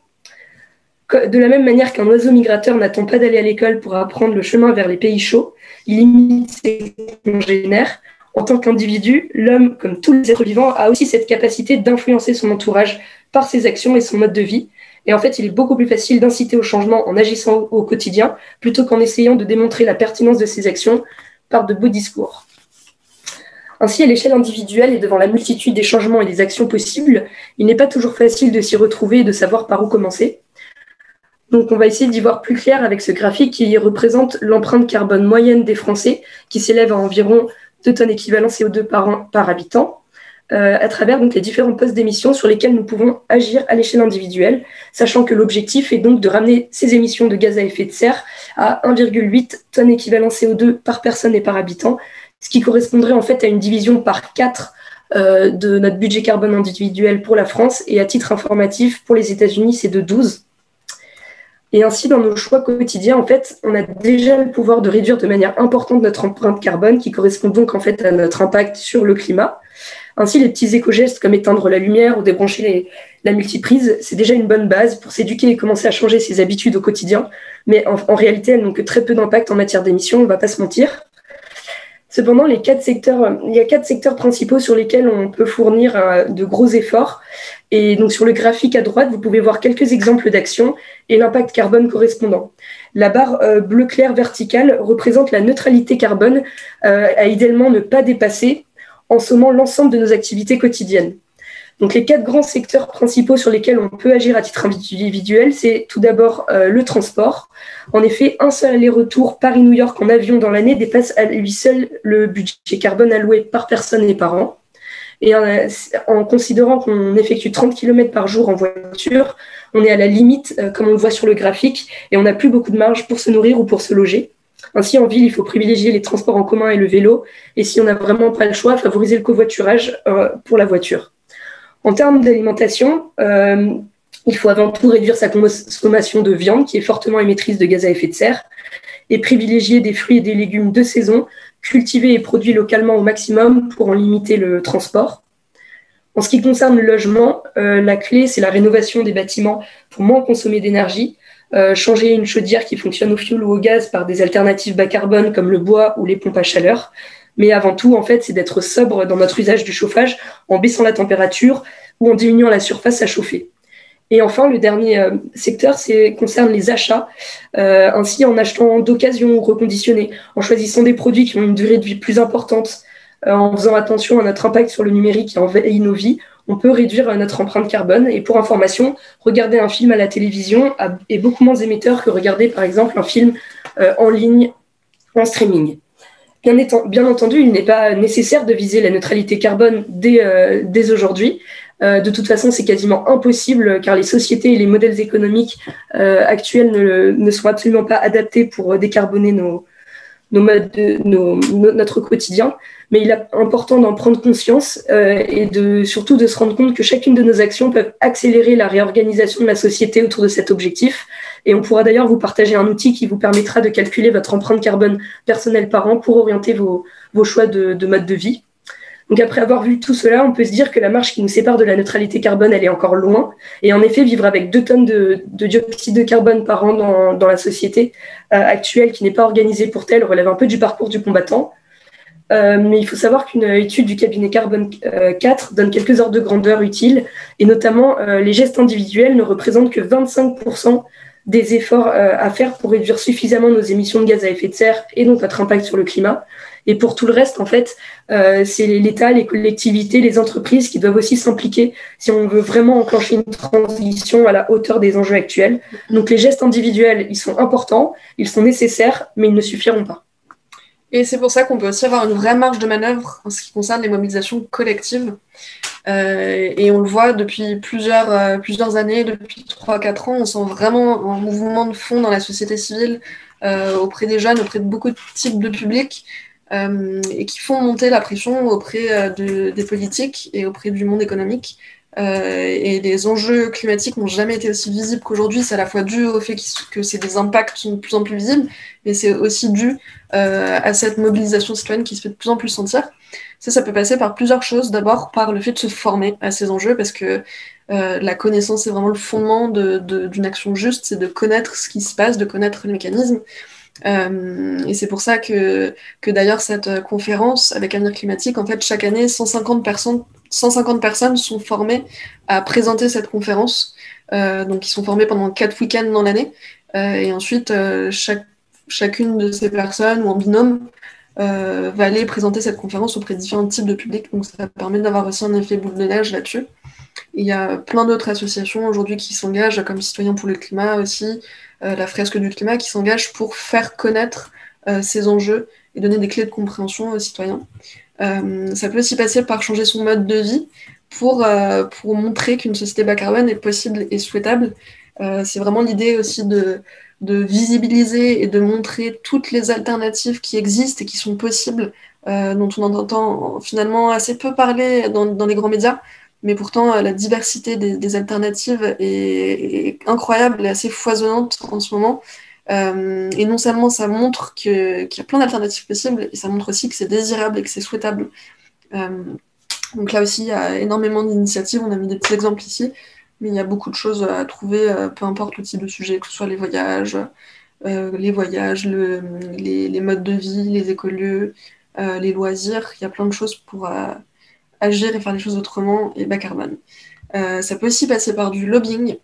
De la même manière qu'un oiseau migrateur n'attend pas d'aller à l'école pour apprendre le chemin vers les pays chauds, il imite ses congénères. En tant qu'individu, l'homme, comme tous les êtres vivants, a aussi cette capacité d'influencer son entourage par ses actions et son mode de vie. Et en fait, il est beaucoup plus facile d'inciter au changement en agissant au quotidien, plutôt qu'en essayant de démontrer la pertinence de ses actions par de beaux discours. Ainsi, à l'échelle individuelle et devant la multitude des changements et des actions possibles, il n'est pas toujours facile de s'y retrouver et de savoir par où commencer. Donc, on va essayer d'y voir plus clair avec ce graphique qui représente l'empreinte carbone moyenne des Français, qui s'élève à environ 2 tonnes équivalent CO2 par habitant, à travers donc, les différents postes d'émissions sur lesquels nous pouvons agir à l'échelle individuelle, sachant que l'objectif est donc de ramener ces émissions de gaz à effet de serre à 1,8 tonnes équivalent CO2 par personne et par habitant, ce qui correspondrait en fait à une division par 4 de notre budget carbone individuel pour la France, et à titre informatif, pour les États-Unis, c'est de 12. Et ainsi, dans nos choix quotidiens, en fait, on a déjà le pouvoir de réduire de manière importante notre empreinte carbone, qui correspond donc en fait à notre impact sur le climat. Ainsi, les petits éco-gestes comme éteindre la lumière ou débrancher la multiprise, c'est déjà une bonne base pour s'éduquer et commencer à changer ses habitudes au quotidien. Mais en réalité, elles n'ont que très peu d'impact en matière d'émissions, on ne va pas se mentir. Cependant, il y a 4 secteurs principaux sur lesquels on peut fournir de gros efforts. Et donc, sur le graphique à droite, vous pouvez voir quelques exemples d'actions et l'impact carbone correspondant. La barre bleu clair verticale représente la neutralité carbone à idéalement ne pas dépasser en sommant l'ensemble de nos activités quotidiennes. Donc les 4 grands secteurs principaux sur lesquels on peut agir à titre individuel, c'est tout d'abord le transport. En effet, un seul aller-retour Paris-New York en avion dans l'année dépasse à lui seul le budget carbone alloué par personne et par an. Et en considérant qu'on effectue 30 km par jour en voiture, on est à la limite, comme on le voit sur le graphique, et on n'a plus beaucoup de marge pour se nourrir ou pour se loger. Ainsi, en ville, il faut privilégier les transports en commun et le vélo, et si on n'a vraiment pas le choix, favoriser le covoiturage pour la voiture. En termes d'alimentation, il faut avant tout réduire sa consommation de viande, qui est fortement émettrice de gaz à effet de serre, et privilégier des fruits et des légumes de saison, cultivés et produits localement au maximum pour en limiter le transport. En ce qui concerne le logement, la clé, c'est la rénovation des bâtiments pour moins consommer d'énergie, changer une chaudière qui fonctionne au fioul ou au gaz par des alternatives bas carbone comme le bois ou les pompes à chaleur. Mais avant tout, en fait, c'est d'être sobre dans notre usage du chauffage en baissant la température ou en diminuant la surface à chauffer. Et enfin, le dernier secteur concerne les achats. Ainsi, en achetant d'occasion ou reconditionné, en choisissant des produits qui ont une durée de vie plus importante, en faisant attention à notre impact sur le numérique et envahit nos vies, on peut réduire notre empreinte carbone. Et pour information, regarder un film à la télévision est beaucoup moins émetteur que regarder, par exemple, un film en ligne, en streaming. Bien entendu, il n'est pas nécessaire de viser la neutralité carbone dès aujourd'hui. De toute façon, c'est quasiment impossible car les sociétés et les modèles économiques actuels ne sont absolument pas adaptés pour décarboner notre quotidien. Mais il est important d'en prendre conscience et surtout de se rendre compte que chacune de nos actions peuvent accélérer la réorganisation de la société autour de cet objectif. Et on pourra d'ailleurs vous partager un outil qui vous permettra de calculer votre empreinte carbone personnelle par an pour orienter vos choix de mode de vie. Donc après avoir vu tout cela, on peut se dire que la marche qui nous sépare de la neutralité carbone, elle est encore loin. Et en effet, vivre avec 2 tonnes de dioxyde de carbone par an dans la société actuelle qui n'est pas organisée pour telle relève un peu du parcours du combattant. Mais il faut savoir qu'une étude du cabinet Carbone 4 donne quelques ordres de grandeur utiles, et notamment les gestes individuels ne représentent que 25% des efforts à faire pour réduire suffisamment nos émissions de gaz à effet de serre et donc notre impact sur le climat. Et pour tout le reste, en fait, c'est l'État, les collectivités, les entreprises qui doivent aussi s'impliquer si on veut vraiment enclencher une transition à la hauteur des enjeux actuels. Donc les gestes individuels, ils sont importants, ils sont nécessaires, mais ils ne suffiront pas. Et c'est pour ça qu'on peut aussi avoir une vraie marge de manœuvre en ce qui concerne les mobilisations collectives. Et on le voit depuis plusieurs années, depuis 3-4 ans, on sent vraiment un mouvement de fond dans la société civile, auprès des jeunes, auprès de beaucoup de types de publics, et qui font monter la pression auprès des politiques et auprès du monde économique. Et les enjeux climatiques n'ont jamais été aussi visibles qu'aujourd'hui. C'est à la fois dû au fait que c'est des impacts qui sont de plus en plus visibles, mais c'est aussi dû à cette mobilisation citoyenne qui se fait de plus en plus sentir. Ça peut passer par plusieurs choses. D'abord, par le fait de se former à ces enjeux, parce que la connaissance est vraiment le fondement d'une action juste, c'est de connaître ce qui se passe, de connaître les mécanismes. Et c'est pour ça que d'ailleurs cette conférence avec Avenir Climatique, en fait, chaque année, 150 personnes sont formées à présenter cette conférence. Donc, ils sont formés pendant 4 week-ends dans l'année. Et ensuite, chacune de ces personnes, ou en binôme, va aller présenter cette conférence auprès de différents types de publics. Donc, ça permet d'avoir aussi un effet boule de neige là-dessus. Il y a plein d'autres associations aujourd'hui qui s'engagent, comme Citoyens pour le climat aussi, la Fresque du climat, qui s'engage pour faire connaître ces enjeux et donner des clés de compréhension aux citoyens. Ça peut aussi passer par changer son mode de vie pour montrer qu'une société bas carbone est possible et souhaitable. C'est vraiment l'idée aussi de visibiliser et de montrer toutes les alternatives qui existent et qui sont possibles, dont on entend finalement assez peu parler dans les grands médias, mais pourtant la diversité des alternatives est incroyable et assez foisonnante en ce moment. Et non seulement ça montre qu'il y a plein d'alternatives possibles, et ça montre aussi que c'est désirable et que c'est souhaitable. Donc là aussi, il y a énormément d'initiatives, on a mis des petits exemples ici, mais il y a beaucoup de choses à trouver, peu importe le type de sujet, que ce soit les voyages, les modes de vie, les écolieux, les loisirs. Il y a plein de choses pour agir et faire les choses autrement et bas carbone. Ça peut aussi passer par du lobbying,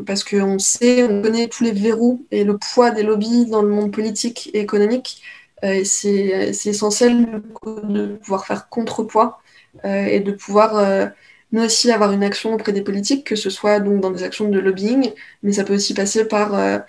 parce qu'on connaît tous les verrous et le poids des lobbies dans le monde politique et économique. C'est essentiel de pouvoir faire contrepoids et de pouvoir nous aussi avoir une action auprès des politiques, que ce soit donc dans des actions de lobbying, mais ça peut aussi passer par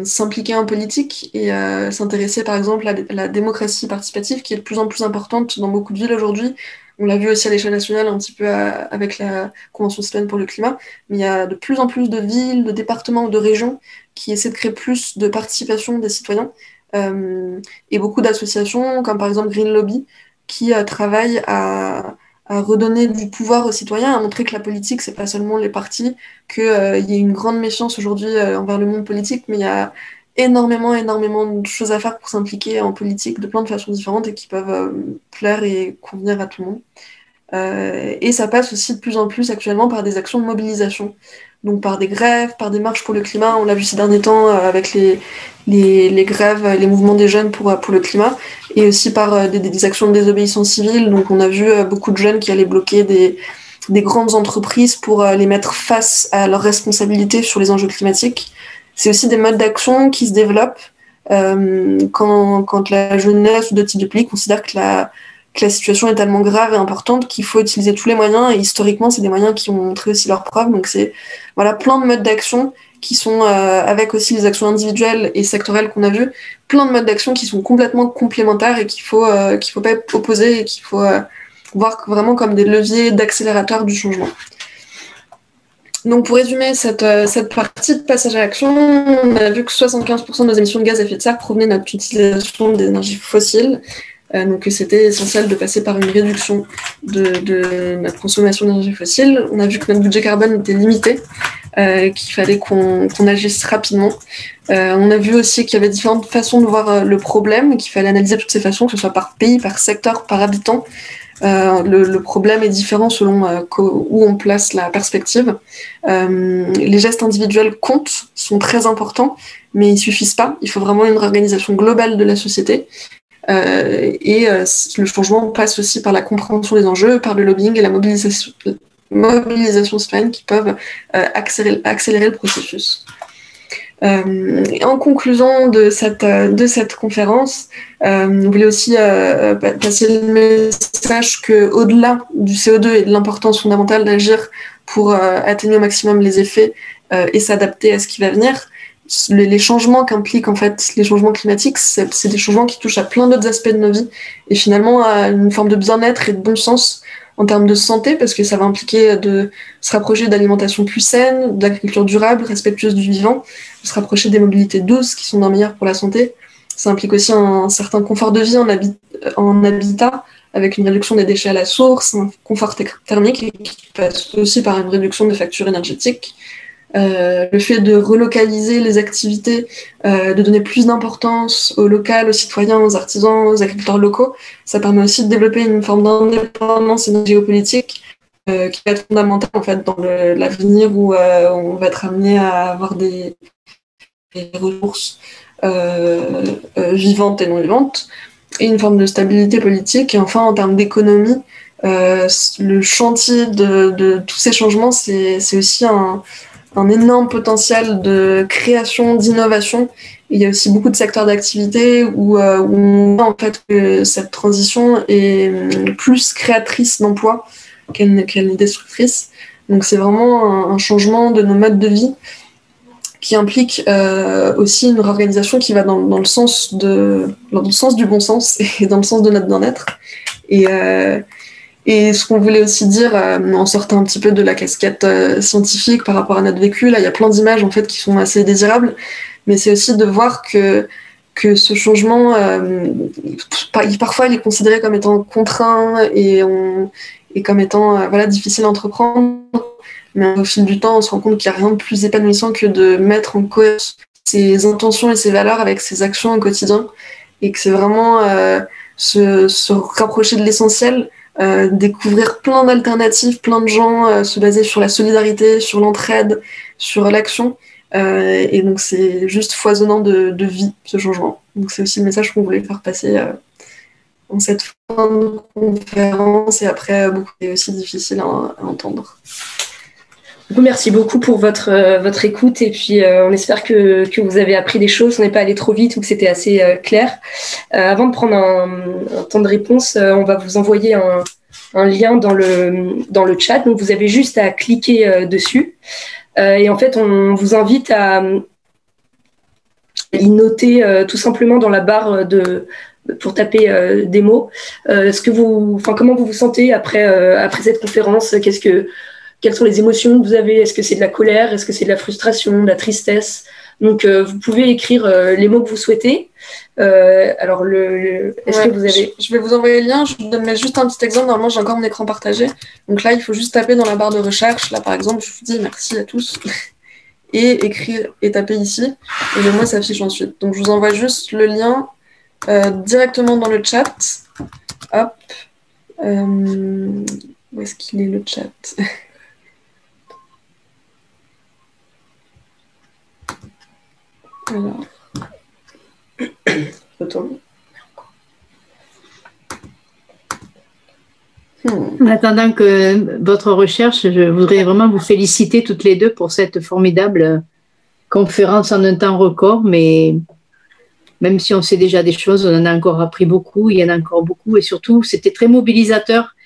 s'impliquer en politique et s'intéresser par exemple à la démocratie participative qui est de plus en plus importante dans beaucoup de villes aujourd'hui. On l'a vu aussi à l'échelle nationale un petit peu avec la Convention citoyenne pour le climat, mais il y a de plus en plus de villes, de départements, de régions qui essaient de créer plus de participation des citoyens et beaucoup d'associations comme par exemple Green Lobby qui travaillent à redonner du pouvoir aux citoyens, à montrer que la politique, c'est pas seulement les partis, qu'il y a une grande méfiance aujourd'hui envers le monde politique, mais il y a énormément de choses à faire pour s'impliquer en politique de plein de façons différentes et qui peuvent plaire et convenir à tout le monde. Et ça passe aussi de plus en plus actuellement par des actions de mobilisation, donc par des grèves, par des marches pour le climat. On l'a vu ces derniers temps avec les grèves, les mouvements des jeunes pour le climat, et aussi par des actions de désobéissance civile. Donc on a vu beaucoup de jeunes qui allaient bloquer des grandes entreprises pour les mettre face à leurs responsabilités sur les enjeux climatiques. C'est aussi des modes d'action qui se développent quand la jeunesse ou d'autres types de pays considèrent que la situation est tellement grave et importante qu'il faut utiliser tous les moyens, et historiquement c'est des moyens qui ont montré aussi leurs preuves. Donc c'est plein de modes d'action qui sont avec aussi les actions individuelles et sectorielles qu'on a vues, plein de modes d'action qui sont complètement complémentaires et qu'il faut pas opposer et qu'il faut voir vraiment comme des leviers d'accélérateur du changement. Donc pour résumer cette partie de passage à l'action, on a vu que 75% de nos émissions de gaz à effet de serre provenaient de notre utilisation d'énergie fossile. Donc c'était essentiel de passer par une réduction de notre consommation d'énergie fossile. On a vu que notre budget carbone était limité, qu'il fallait qu'on agisse rapidement. On a vu aussi qu'il y avait différentes façons de voir le problème, qu'il fallait analyser toutes ces façons, que ce soit par pays, par secteur, par habitant. Le problème est différent selon où on place la perspective. Les gestes individuels comptent, sont très importants, mais ils suffisent pas. Il faut vraiment une réorganisation globale de la société. Le changement passe aussi par la compréhension des enjeux, par le lobbying et la mobilisation citoyenne qui peuvent accélérer le processus. En conclusion de cette conférence, on voulait aussi passer le message qu'au-delà du CO2 et de l'importance fondamentale d'agir pour atténuer au maximum les effets et s'adapter à ce qui va venir, les changements qu'impliquent en fait les changements climatiques, c'est des changements qui touchent à plein d'autres aspects de nos vies et finalement à une forme de bien-être et de bon sens en termes de santé, parce que ça va impliquer de se rapprocher d'alimentation plus saine, d'agriculture durable, respectueuse du vivant, de se rapprocher des mobilités douces qui sont bien meilleures pour la santé. Ça implique aussi un certain confort de vie en habitat, avec une réduction des déchets à la source, un confort thermique qui passe aussi par une réduction des factures énergétiques. Le fait de relocaliser les activités, de donner plus d'importance aux local, aux citoyens, aux artisans, aux agriculteurs locaux, ça permet aussi de développer une forme d'indépendance géopolitique qui va être fondamentale en fait, dans l'avenir où on va être amené à avoir des ressources vivantes et non vivantes, et une forme de stabilité politique. Et enfin, en termes d'économie, le chantier de tous ces changements, c'est aussi un énorme potentiel de création, d'innovation. Il y a aussi beaucoup de secteurs d'activité où on voit en fait que cette transition est plus créatrice d'emplois qu'elle n'est destructrice. Donc c'est vraiment un changement de nos modes de vie qui implique aussi une réorganisation qui va dans le sens du bon sens et dans le sens de notre bien-être. Et ce qu'on voulait aussi dire, en sortant un petit peu de la casquette scientifique par rapport à notre vécu, là, il y a plein d'images en fait qui sont assez désirables, mais c'est aussi de voir que ce changement, parfois, il est considéré comme étant contraint et comme étant difficile à entreprendre, mais au fil du temps, on se rend compte qu'il n'y a rien de plus épanouissant que de mettre en cohérence ses intentions et ses valeurs avec ses actions au quotidien, et que c'est vraiment se rapprocher de l'essentiel. Découvrir plein d'alternatives, plein de gens, se baser sur la solidarité, sur l'entraide, sur l'action. Et donc c'est juste foisonnant de vie, ce changement. Donc c'est aussi le message qu'on voulait faire passer en cette fin de conférence, et après beaucoup est aussi difficile à entendre. Du coup, merci beaucoup pour votre écoute et puis on espère que vous avez appris des choses, on n'est pas allé trop vite ou que c'était assez clair. Avant de prendre un temps de réponse, on va vous envoyer un lien dans le chat, donc vous avez juste à cliquer dessus. Et en fait, on vous invite à y noter tout simplement dans la barre pour taper des mots comment vous vous sentez après cette conférence. Quelles sont les émotions que vous avez? Est-ce que c'est de la colère? Est-ce que c'est de la frustration, de la tristesse? Donc, vous pouvez écrire les mots que vous souhaitez. Alors, est-ce que vous avez... Je vais vous envoyer le lien. Je vous donne juste un petit exemple. Normalement, j'ai encore mon écran partagé. Donc là, il faut juste taper dans la barre de recherche. Là, par exemple, je vous dis merci à tous. Et écrire et taper ici. Et le mot s'affiche ensuite. Donc, je vous envoie juste le lien directement dans le chat. Hop. Où est-ce qu'il est le chat? Alors. Retourne. En attendant que votre recherche, je voudrais vraiment vous féliciter toutes les deux pour cette formidable conférence en un temps record, mais même si on sait déjà des choses, on en a encore appris beaucoup, il y en a encore beaucoup, et surtout, c'était très mobilisateur.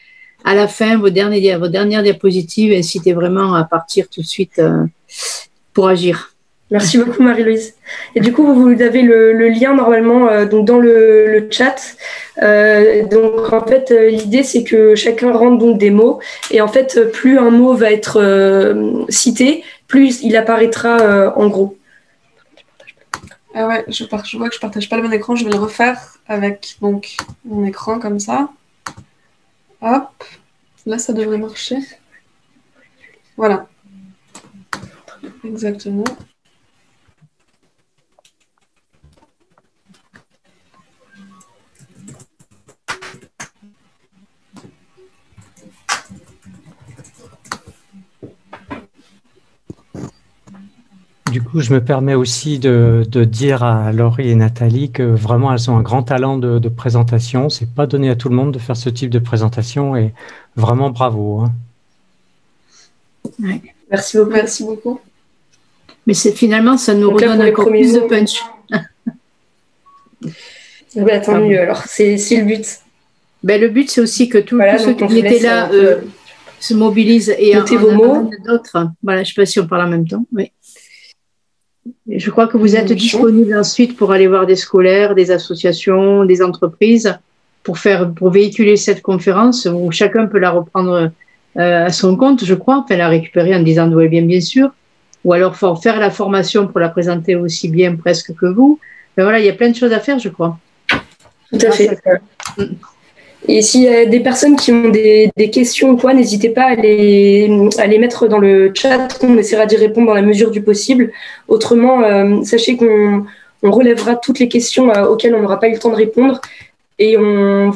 À la fin, vos dernières diapositives incitaient vraiment à partir tout de suite pour agir. Merci beaucoup Marie-Louise. Et du coup, vous avez le lien normalement donc dans le chat. Donc en fait, l'idée c'est que chacun rentre donc des mots et en fait, plus un mot va être cité, plus il apparaîtra en gros. Ah ouais, je vois que je partage pas le bon écran. Je vais le refaire avec donc mon écran comme ça. Hop, là ça devrait marcher. Voilà. Exactement. Du coup, je me permets aussi de dire à Laurie et Nathalie que vraiment, elles ont un grand talent de présentation. C'est pas donné à tout le monde de faire ce type de présentation et vraiment bravo. Hein. Ouais. Merci beaucoup. Merci beaucoup. Mais finalement, ça nous redonne encore plus de punch. Tant mieux, alors c'est le but. Le but, c'est aussi que tous ceux qui étaient là se mobilisent et notez vos mots. D'autres. Voilà, je ne sais pas si on parle en même temps. Oui. Je crois que vous êtes disponibles ensuite pour aller voir des scolaires, des associations, des entreprises pour véhiculer cette conférence où chacun peut la reprendre à son compte, je crois, enfin la récupérer en disant d'où elle vient, bien sûr, ou alors faire la formation pour la présenter aussi bien presque que vous. Mais voilà, il y a plein de choses à faire, je crois. Tout à fait. Et s'il y a des personnes qui ont des questions ou quoi, n'hésitez pas à les mettre dans le chat. On essaiera d'y répondre dans la mesure du possible. Autrement, sachez qu'on relèvera toutes les questions auxquelles on n'aura pas eu le temps de répondre. Et on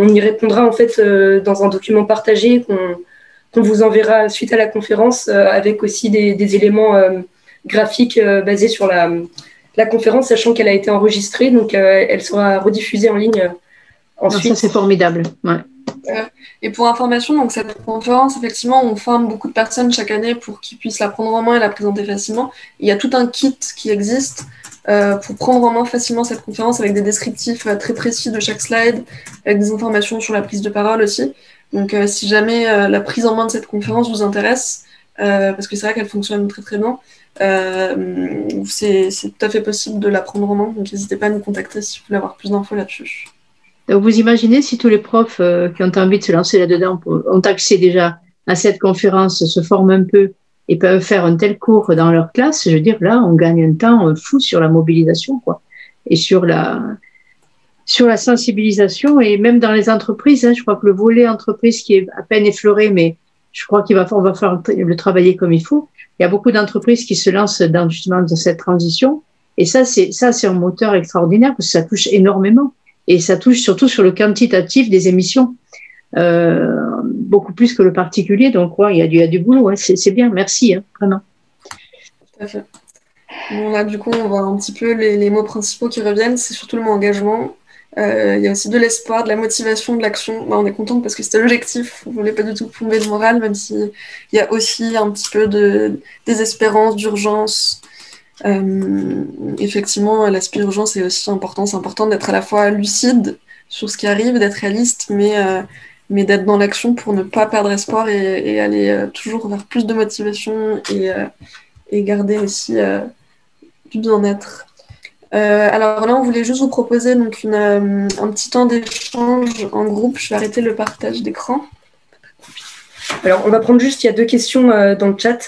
y répondra en fait dans un document partagé qu'on vous enverra suite à la conférence avec aussi des éléments graphiques basés sur la conférence, sachant qu'elle a été enregistrée. Donc, elle sera rediffusée en ligne ensuite. Ça, c'est formidable. Ouais. Et pour information, donc cette conférence, effectivement, on forme beaucoup de personnes chaque année pour qu'ils puissent la prendre en main et la présenter facilement. Il y a tout un kit qui existe pour prendre en main facilement cette conférence avec des descriptifs très précis de chaque slide, avec des informations sur la prise de parole aussi. Donc, si jamais la prise en main de cette conférence vous intéresse, parce que c'est vrai qu'elle fonctionne très très bien, c'est tout à fait possible de la prendre en main. Donc, n'hésitez pas à nous contacter si vous voulez avoir plus d'infos là-dessus. Donc, vous imaginez si tous les profs qui ont envie de se lancer là-dedans ont accès déjà à cette conférence, se forment un peu et peuvent faire un tel cours dans leur classe, je veux dire, là, on gagne un temps fou sur la mobilisation, quoi, et sur la sensibilisation, et même dans les entreprises, hein, je crois que le volet entreprise qui est à peine effleuré, mais je crois on va faire le travailler comme il faut. Il y a beaucoup d'entreprises qui se lancent justement dans cette transition, et ça, c'est un moteur extraordinaire parce que ça touche énormément. Et ça touche surtout sur le quantitatif des émissions, beaucoup plus que le particulier. Donc, ouais, il y a du boulot. Hein. C'est bien, merci, hein, vraiment. Tout à fait. Bon, là, du coup, on voit un petit peu les mots principaux qui reviennent. C'est surtout le mot engagement Il y a aussi de l'espoir, de la motivation, de l'action. On est contente parce que c'était l'objectif. On ne voulait pas du tout plomber le moral, même s'il y a aussi un petit peu de désespérance, d'urgence. Effectivement, l'aspect urgence est aussi important. C'est important d'être à la fois lucide sur ce qui arrive, d'être réaliste, mais d'être dans l'action pour ne pas perdre espoir et aller toujours vers plus de motivation et garder aussi du bien-être. Alors là, on voulait juste vous proposer donc un petit temps d'échange en groupe. Je vais arrêter le partage d'écran. Alors, on va prendre juste, il y a 2 questions dans le chat.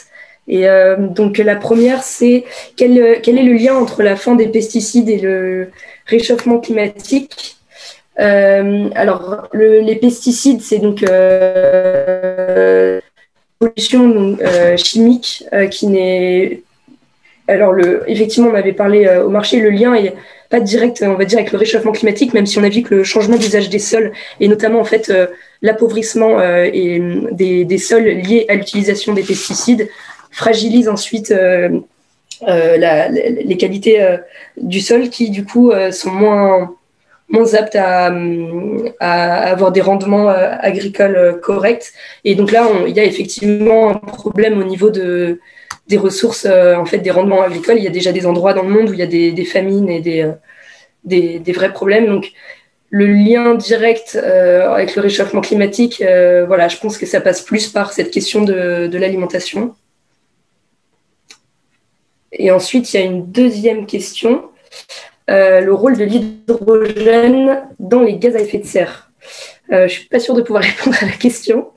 Et donc, la première, c'est quel est le lien entre la fin des pesticides et le réchauffement climatique? Alors, les pesticides, c'est donc pollution chimique qui n'est... Alors, effectivement, on avait parlé au marché, le lien est pas direct, on va dire, avec le réchauffement climatique, même si on a vu que le changement d'usage des sols, et notamment en fait l'appauvrissement des sols liés à l'utilisation des pesticides, fragilise ensuite les qualités du sol qui, du coup, sont moins aptes à avoir des rendements agricoles corrects. Et donc là, il y a effectivement un problème au niveau des ressources, en fait, des rendements agricoles. Il y a déjà des endroits dans le monde où il y a des famines et des vrais problèmes. Donc, le lien direct avec le réchauffement climatique, voilà, je pense que ça passe plus par cette question de l'alimentation. Et ensuite, il y a une deuxième question, le rôle de l'hydrogène dans les gaz à effet de serre. Je ne suis pas sûre de pouvoir répondre à la question.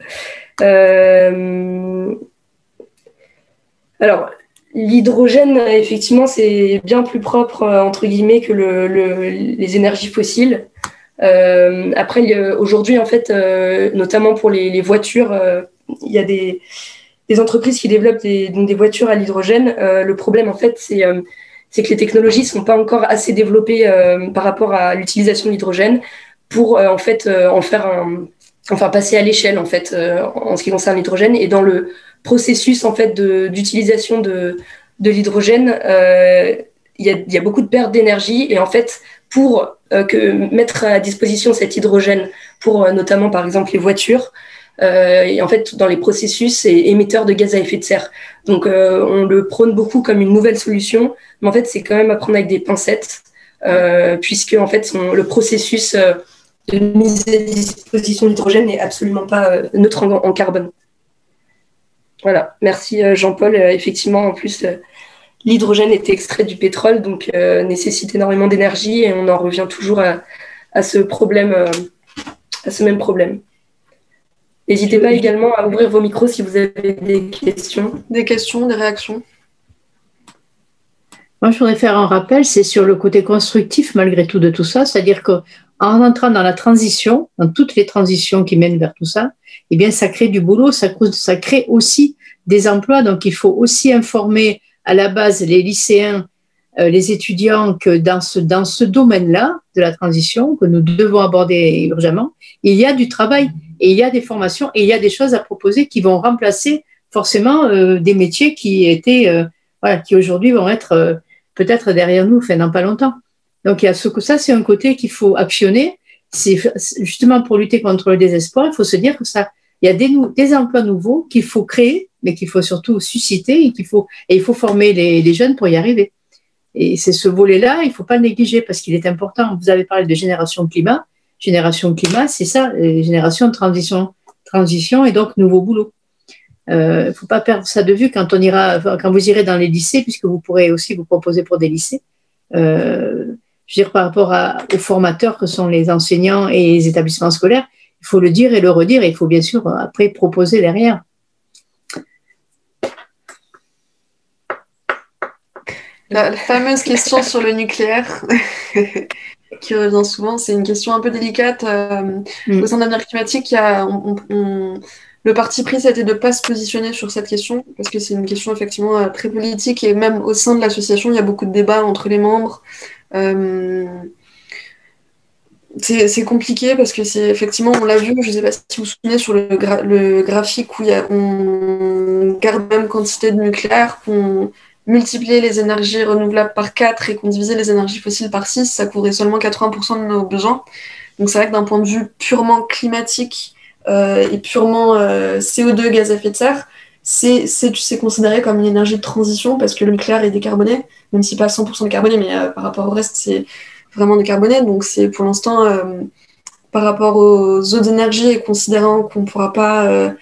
Alors, l'hydrogène, effectivement, c'est bien plus propre, entre guillemets, que les énergies fossiles. Après, aujourd'hui, en fait, notamment pour les voitures, il y a des entreprises qui développent des voitures à l'hydrogène. Le problème, en fait, c'est que les technologies ne sont pas encore assez développées par rapport à l'utilisation de l'hydrogène pour, en fait, passer à l'échelle, en fait, en ce qui concerne l'hydrogène. Et dans le processus en fait d'utilisation de l'hydrogène, il y a beaucoup de pertes d'énergie et en fait pour mettre à disposition cet hydrogène pour notamment par exemple les voitures, et en fait dans les processus c'est émetteur de gaz à effet de serre. Donc on le prône beaucoup comme une nouvelle solution, mais en fait c'est quand même à prendre avec des pincettes puisque en fait le processus de mise à disposition de l'hydrogène n'est absolument pas neutre en carbone. Voilà, merci Jean-Paul. Effectivement, en plus, l'hydrogène est extrait du pétrole, donc nécessite énormément d'énergie et on en revient toujours à ce problème, à ce même problème. N'hésitez pas également à ouvrir vos micros si vous avez des questions. Des questions, des réactions. Moi, je voudrais faire un rappel, c'est sur le côté constructif malgré tout de tout ça, c'est-à-dire qu'en entrant dans la transition, dans toutes les transitions qui mènent vers tout ça, eh bien, ça crée du boulot, ça crée aussi des emplois. Donc, il faut aussi informer à la base les lycéens, les étudiants que dans ce domaine-là de la transition, que nous devons aborder urgemment, il y a du travail et il y a des formations et il y a des choses à proposer qui vont remplacer forcément des métiers qui qui aujourd'hui vont être peut-être derrière nous, dans pas longtemps. Donc, il y a ça, c'est un côté qu'il faut actionner. C'est justement pour lutter contre le désespoir, il faut se dire que il y a des emplois nouveaux qu'il faut créer, mais qu'il faut surtout susciter et il faut former les jeunes pour y arriver. Et c'est ce volet-là, il ne faut pas le négliger parce qu'il est important. Vous avez parlé de génération climat. Génération climat, c'est ça, génération de transition et donc nouveau boulot. Il ne faut pas perdre ça de vue quand vous irez dans les lycées, puisque vous pourrez aussi vous proposer pour des lycées. Je veux dire, par rapport aux formateurs que sont les enseignants et les établissements scolaires, il faut le dire et le redire et il faut bien sûr après proposer derrière. La fameuse question sur le nucléaire qui revient souvent, c'est une question un peu délicate. Au sein d'Avenir Climatique, le parti pris, c'était de ne pas se positionner sur cette question, parce que c'est une question effectivement très politique, et même au sein de l'association, il y a beaucoup de débats entre les membres. C'est compliqué parce que c'est effectivement, on l'a vu, je ne sais pas si vous vous souvenez sur le graphique où on garde la même quantité de nucléaire, qu'on multipliait les énergies renouvelables par 4 et qu'on divisait les énergies fossiles par 6, ça couvrait seulement 80% de nos besoins. Donc c'est vrai que d'un point de vue purement climatique et purement CO2, gaz à effet de serre, c'est considéré comme une énergie de transition parce que le nucléaire est décarboné, même si pas 100% décarboné, mais par rapport au reste, c'est vraiment décarboné. Donc c'est pour l'instant, par rapport aux autres énergies et considérant qu'on ne pourra pas,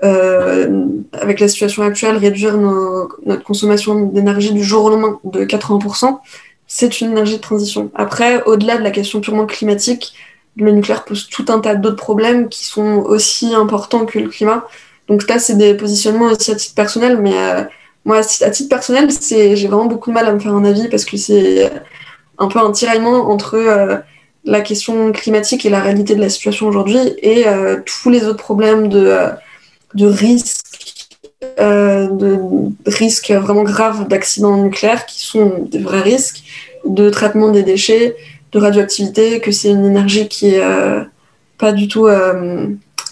avec la situation actuelle, réduire notre consommation d'énergie du jour au lendemain de 80%, c'est une énergie de transition. Après, au-delà de la question purement climatique, le nucléaire pose tout un tas d'autres problèmes qui sont aussi importants que le climat. Donc là, c'est des positionnements aussi à titre personnel, mais moi, à titre personnel, j'ai vraiment beaucoup de mal à me faire un avis parce que c'est un peu un tiraillement entre la question climatique et la réalité de la situation aujourd'hui et tous les autres problèmes de risques vraiment graves d'accidents nucléaires qui sont des vrais risques, de traitement des déchets, de radioactivité, que c'est une énergie qui est pas du tout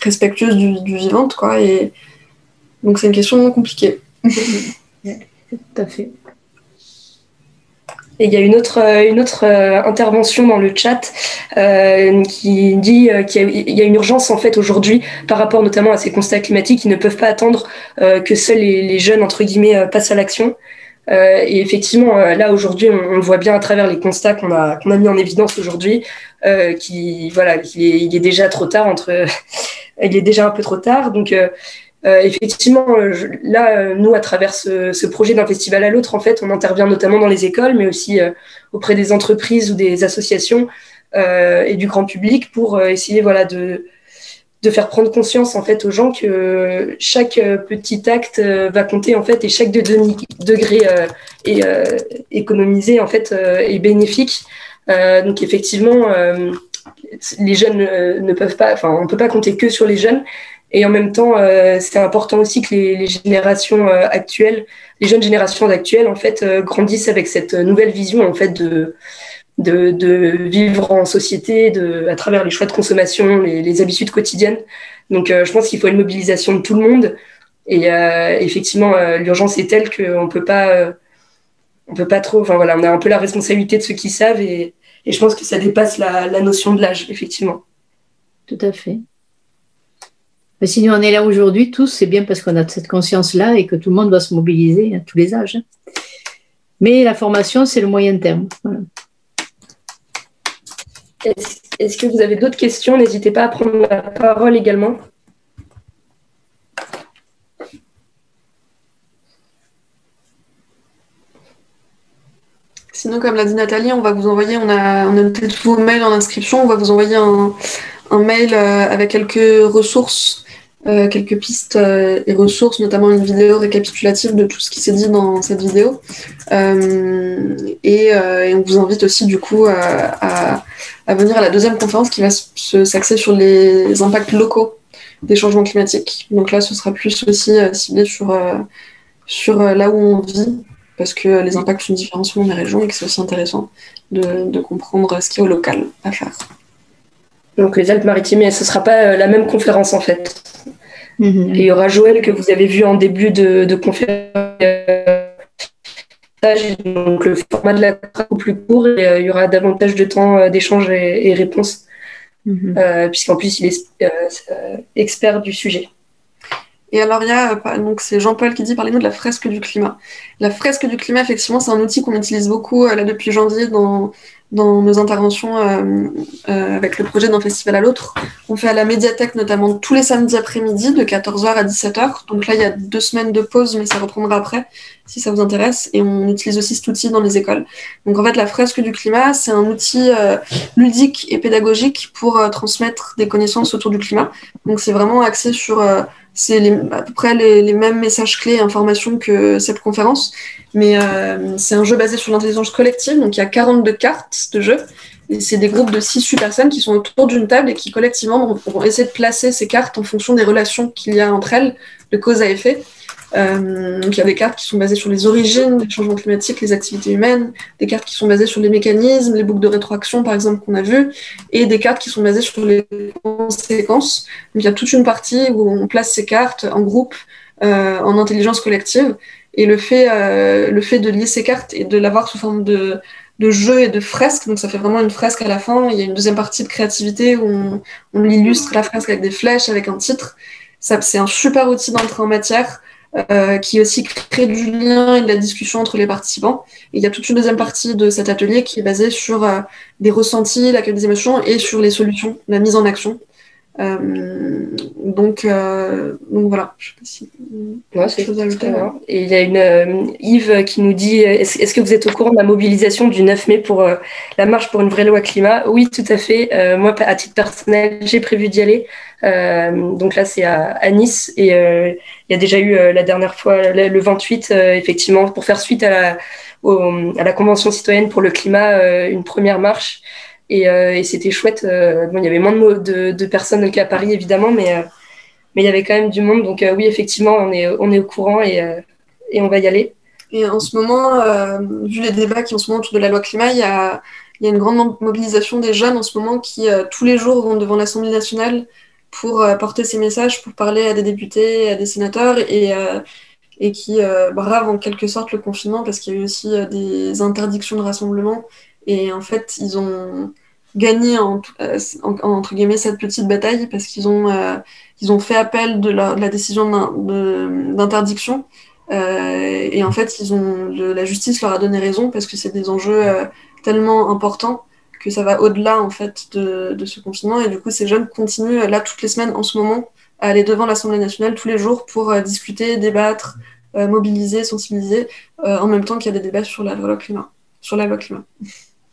respectueuse du vivant, quoi. Et donc c'est une question compliquée. Tout à fait. Et il y a une autre intervention dans le chat qui dit qu'il y a une urgence en fait aujourd'hui par rapport notamment à ces constats climatiques qui ne peuvent pas attendre que seuls les jeunes entre guillemets passent à l'action. Et effectivement, là aujourd'hui, on le voit bien à travers les constats qu'on a mis en évidence aujourd'hui, qu'il est déjà trop tard il est déjà un peu trop tard. Donc effectivement, là, nous, à travers ce projet d'un festival à l'autre, en fait, on intervient notamment dans les écoles, mais aussi auprès des entreprises ou des associations et du grand public pour essayer, de faire prendre conscience en fait aux gens que chaque petit acte va compter en fait et chaque degré économisé en fait est bénéfique. Donc effectivement, les jeunes ne peuvent pas, enfin on peut pas compter que sur les jeunes. Et en même temps, c'est important aussi que les générations actuelles, les jeunes générations actuelles en fait grandissent avec cette nouvelle vision en fait de vivre en société, à travers les choix de consommation, les habitudes quotidiennes. Donc, je pense qu'il faut une mobilisation de tout le monde. Et effectivement, l'urgence est telle qu'on peut pas trop. Enfin voilà, on a un peu la responsabilité de ceux qui savent, et je pense que ça dépasse la notion de l'âge, effectivement. Tout à fait. Mais si nous on est là aujourd'hui, tous, c'est bien parce qu'on a cette conscience-là et que tout le monde doit se mobiliser à tous les âges. Mais la formation, c'est le moyen terme. Voilà. Est-ce que vous avez d'autres questions? N'hésitez pas à prendre la parole également. Sinon, comme l'a dit Nathalie, on va vous envoyer, on a noté tous vos mails en inscription, on va vous envoyer un mail avec quelques ressources, quelques pistes et ressources, notamment une vidéo récapitulative de tout ce qui s'est dit dans cette vidéo. Et on vous invite aussi du coup à venir à la deuxième conférence qui va s'axer sur les impacts locaux des changements climatiques. Donc là, ce sera plus aussi ciblé sur là où on vit, parce que les impacts sont différents selon les régions et que c'est aussi intéressant de comprendre ce qu'il y a au local à faire. Donc les Alpes-Maritimes, ce ne sera pas la même conférence en fait. Et il y aura Joël que vous avez vu en début de conférence. Donc le format de la sera beaucoup plus court et il y aura davantage de temps d'échange et réponses, puisqu'en plus il est expert du sujet. Et alors, donc c'est Jean-Paul qui dit, parlez-nous de la fresque du climat. La fresque du climat, effectivement, c'est un outil qu'on utilise beaucoup là, depuis janvier dans nos interventions avec le projet d'un festival à l'autre. On fait à la médiathèque, notamment tous les samedis après-midi, de 14h à 17h. Donc là, il y a 2 semaines de pause, mais ça reprendra après, si ça vous intéresse. Et on utilise aussi cet outil dans les écoles. Donc en fait, la fresque du climat, c'est un outil ludique et pédagogique pour transmettre des connaissances autour du climat. Donc c'est vraiment axé sur... c'est à peu près les mêmes messages clés et informations que cette conférence, mais c'est un jeu basé sur l'intelligence collective, donc il y a 42 cartes de jeu, et c'est des groupes de 6-8 personnes qui sont autour d'une table et qui collectivement vont essayer de placer ces cartes en fonction des relations qu'il y a entre elles, de cause à effet. Donc il y a des cartes qui sont basées sur les origines des changements climatiques, les activités humaines, des cartes qui sont basées sur les mécanismes, les boucles de rétroaction par exemple qu'on a vues, et des cartes qui sont basées sur les conséquences. Donc il y a toute une partie où on place ces cartes en groupe, en intelligence collective, Et le fait de lier ces cartes et de l'avoir sous forme de jeu et de fresque, donc ça fait vraiment une fresque à la fin. Il y a une deuxième partie de créativité où on illustre la fresque avec des flèches, avec un titre. C'est un super outil d'entrée en matière qui aussi crée du lien et de la discussion entre les participants. Et il y a toute une deuxième partie de cet atelier qui est basée sur des ressentis, l'accueil des émotions et sur les solutions, la mise en action. Donc voilà, je sais pas si c'est chose à ajouter. Et il y a une Yves qui nous dit est-ce que vous êtes au courant de la mobilisation du 9 mai pour la marche pour une vraie loi climat? Oui, tout à fait. Moi, à titre personnel, j'ai prévu d'y aller. Donc là, c'est à Nice et il y a déjà eu la dernière fois, le 28, effectivement, pour faire suite à la Convention citoyenne pour le climat, une première marche. Et c'était chouette. Bon, il y avait moins de personnes qu'à Paris, évidemment, mais il y avait quand même du monde. Donc oui, effectivement, on est au courant et on va y aller. Et en ce moment, vu les débats qui en ce moment autour de la loi climat, il y a une grande mobilisation des jeunes en ce moment qui, tous les jours, vont devant l'Assemblée nationale pour porter ces messages, pour parler à des députés, à des sénateurs et qui bravent en quelque sorte le confinement parce qu'il y a eu aussi des interdictions de rassemblement. Et en fait, ils ont gagné entre guillemets cette petite bataille parce qu'ils ont fait appel de la décision d'interdiction et en fait la justice leur a donné raison parce que c'est des enjeux tellement importants que ça va au-delà en fait de ce confinement. Et du coup ces jeunes continuent là toutes les semaines en ce moment à aller devant l'Assemblée nationale tous les jours pour discuter, débattre, mobiliser, sensibiliser en même temps qu'il y a des débats sur la loi climat.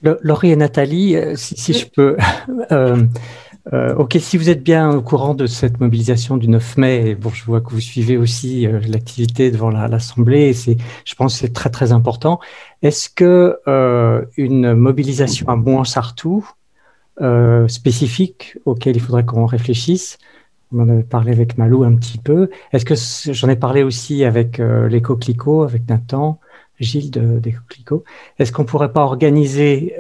Laurie et Nathalie, si je peux, ok, si vous êtes bien au courant de cette mobilisation du 9 mai, bon, je vois que vous suivez aussi l'activité devant l'Assemblée, je pense que c'est très très important. Est-ce que une mobilisation à Mouans-Sartoux spécifique, auquel il faudrait qu'on réfléchisse, on en avait parlé avec Malou un petit peu, est-ce que j'en ai parlé aussi avec les Coquelicots, avec Nathan, Gilles des Coquelicots. Est-ce qu'on ne pourrait pas organiser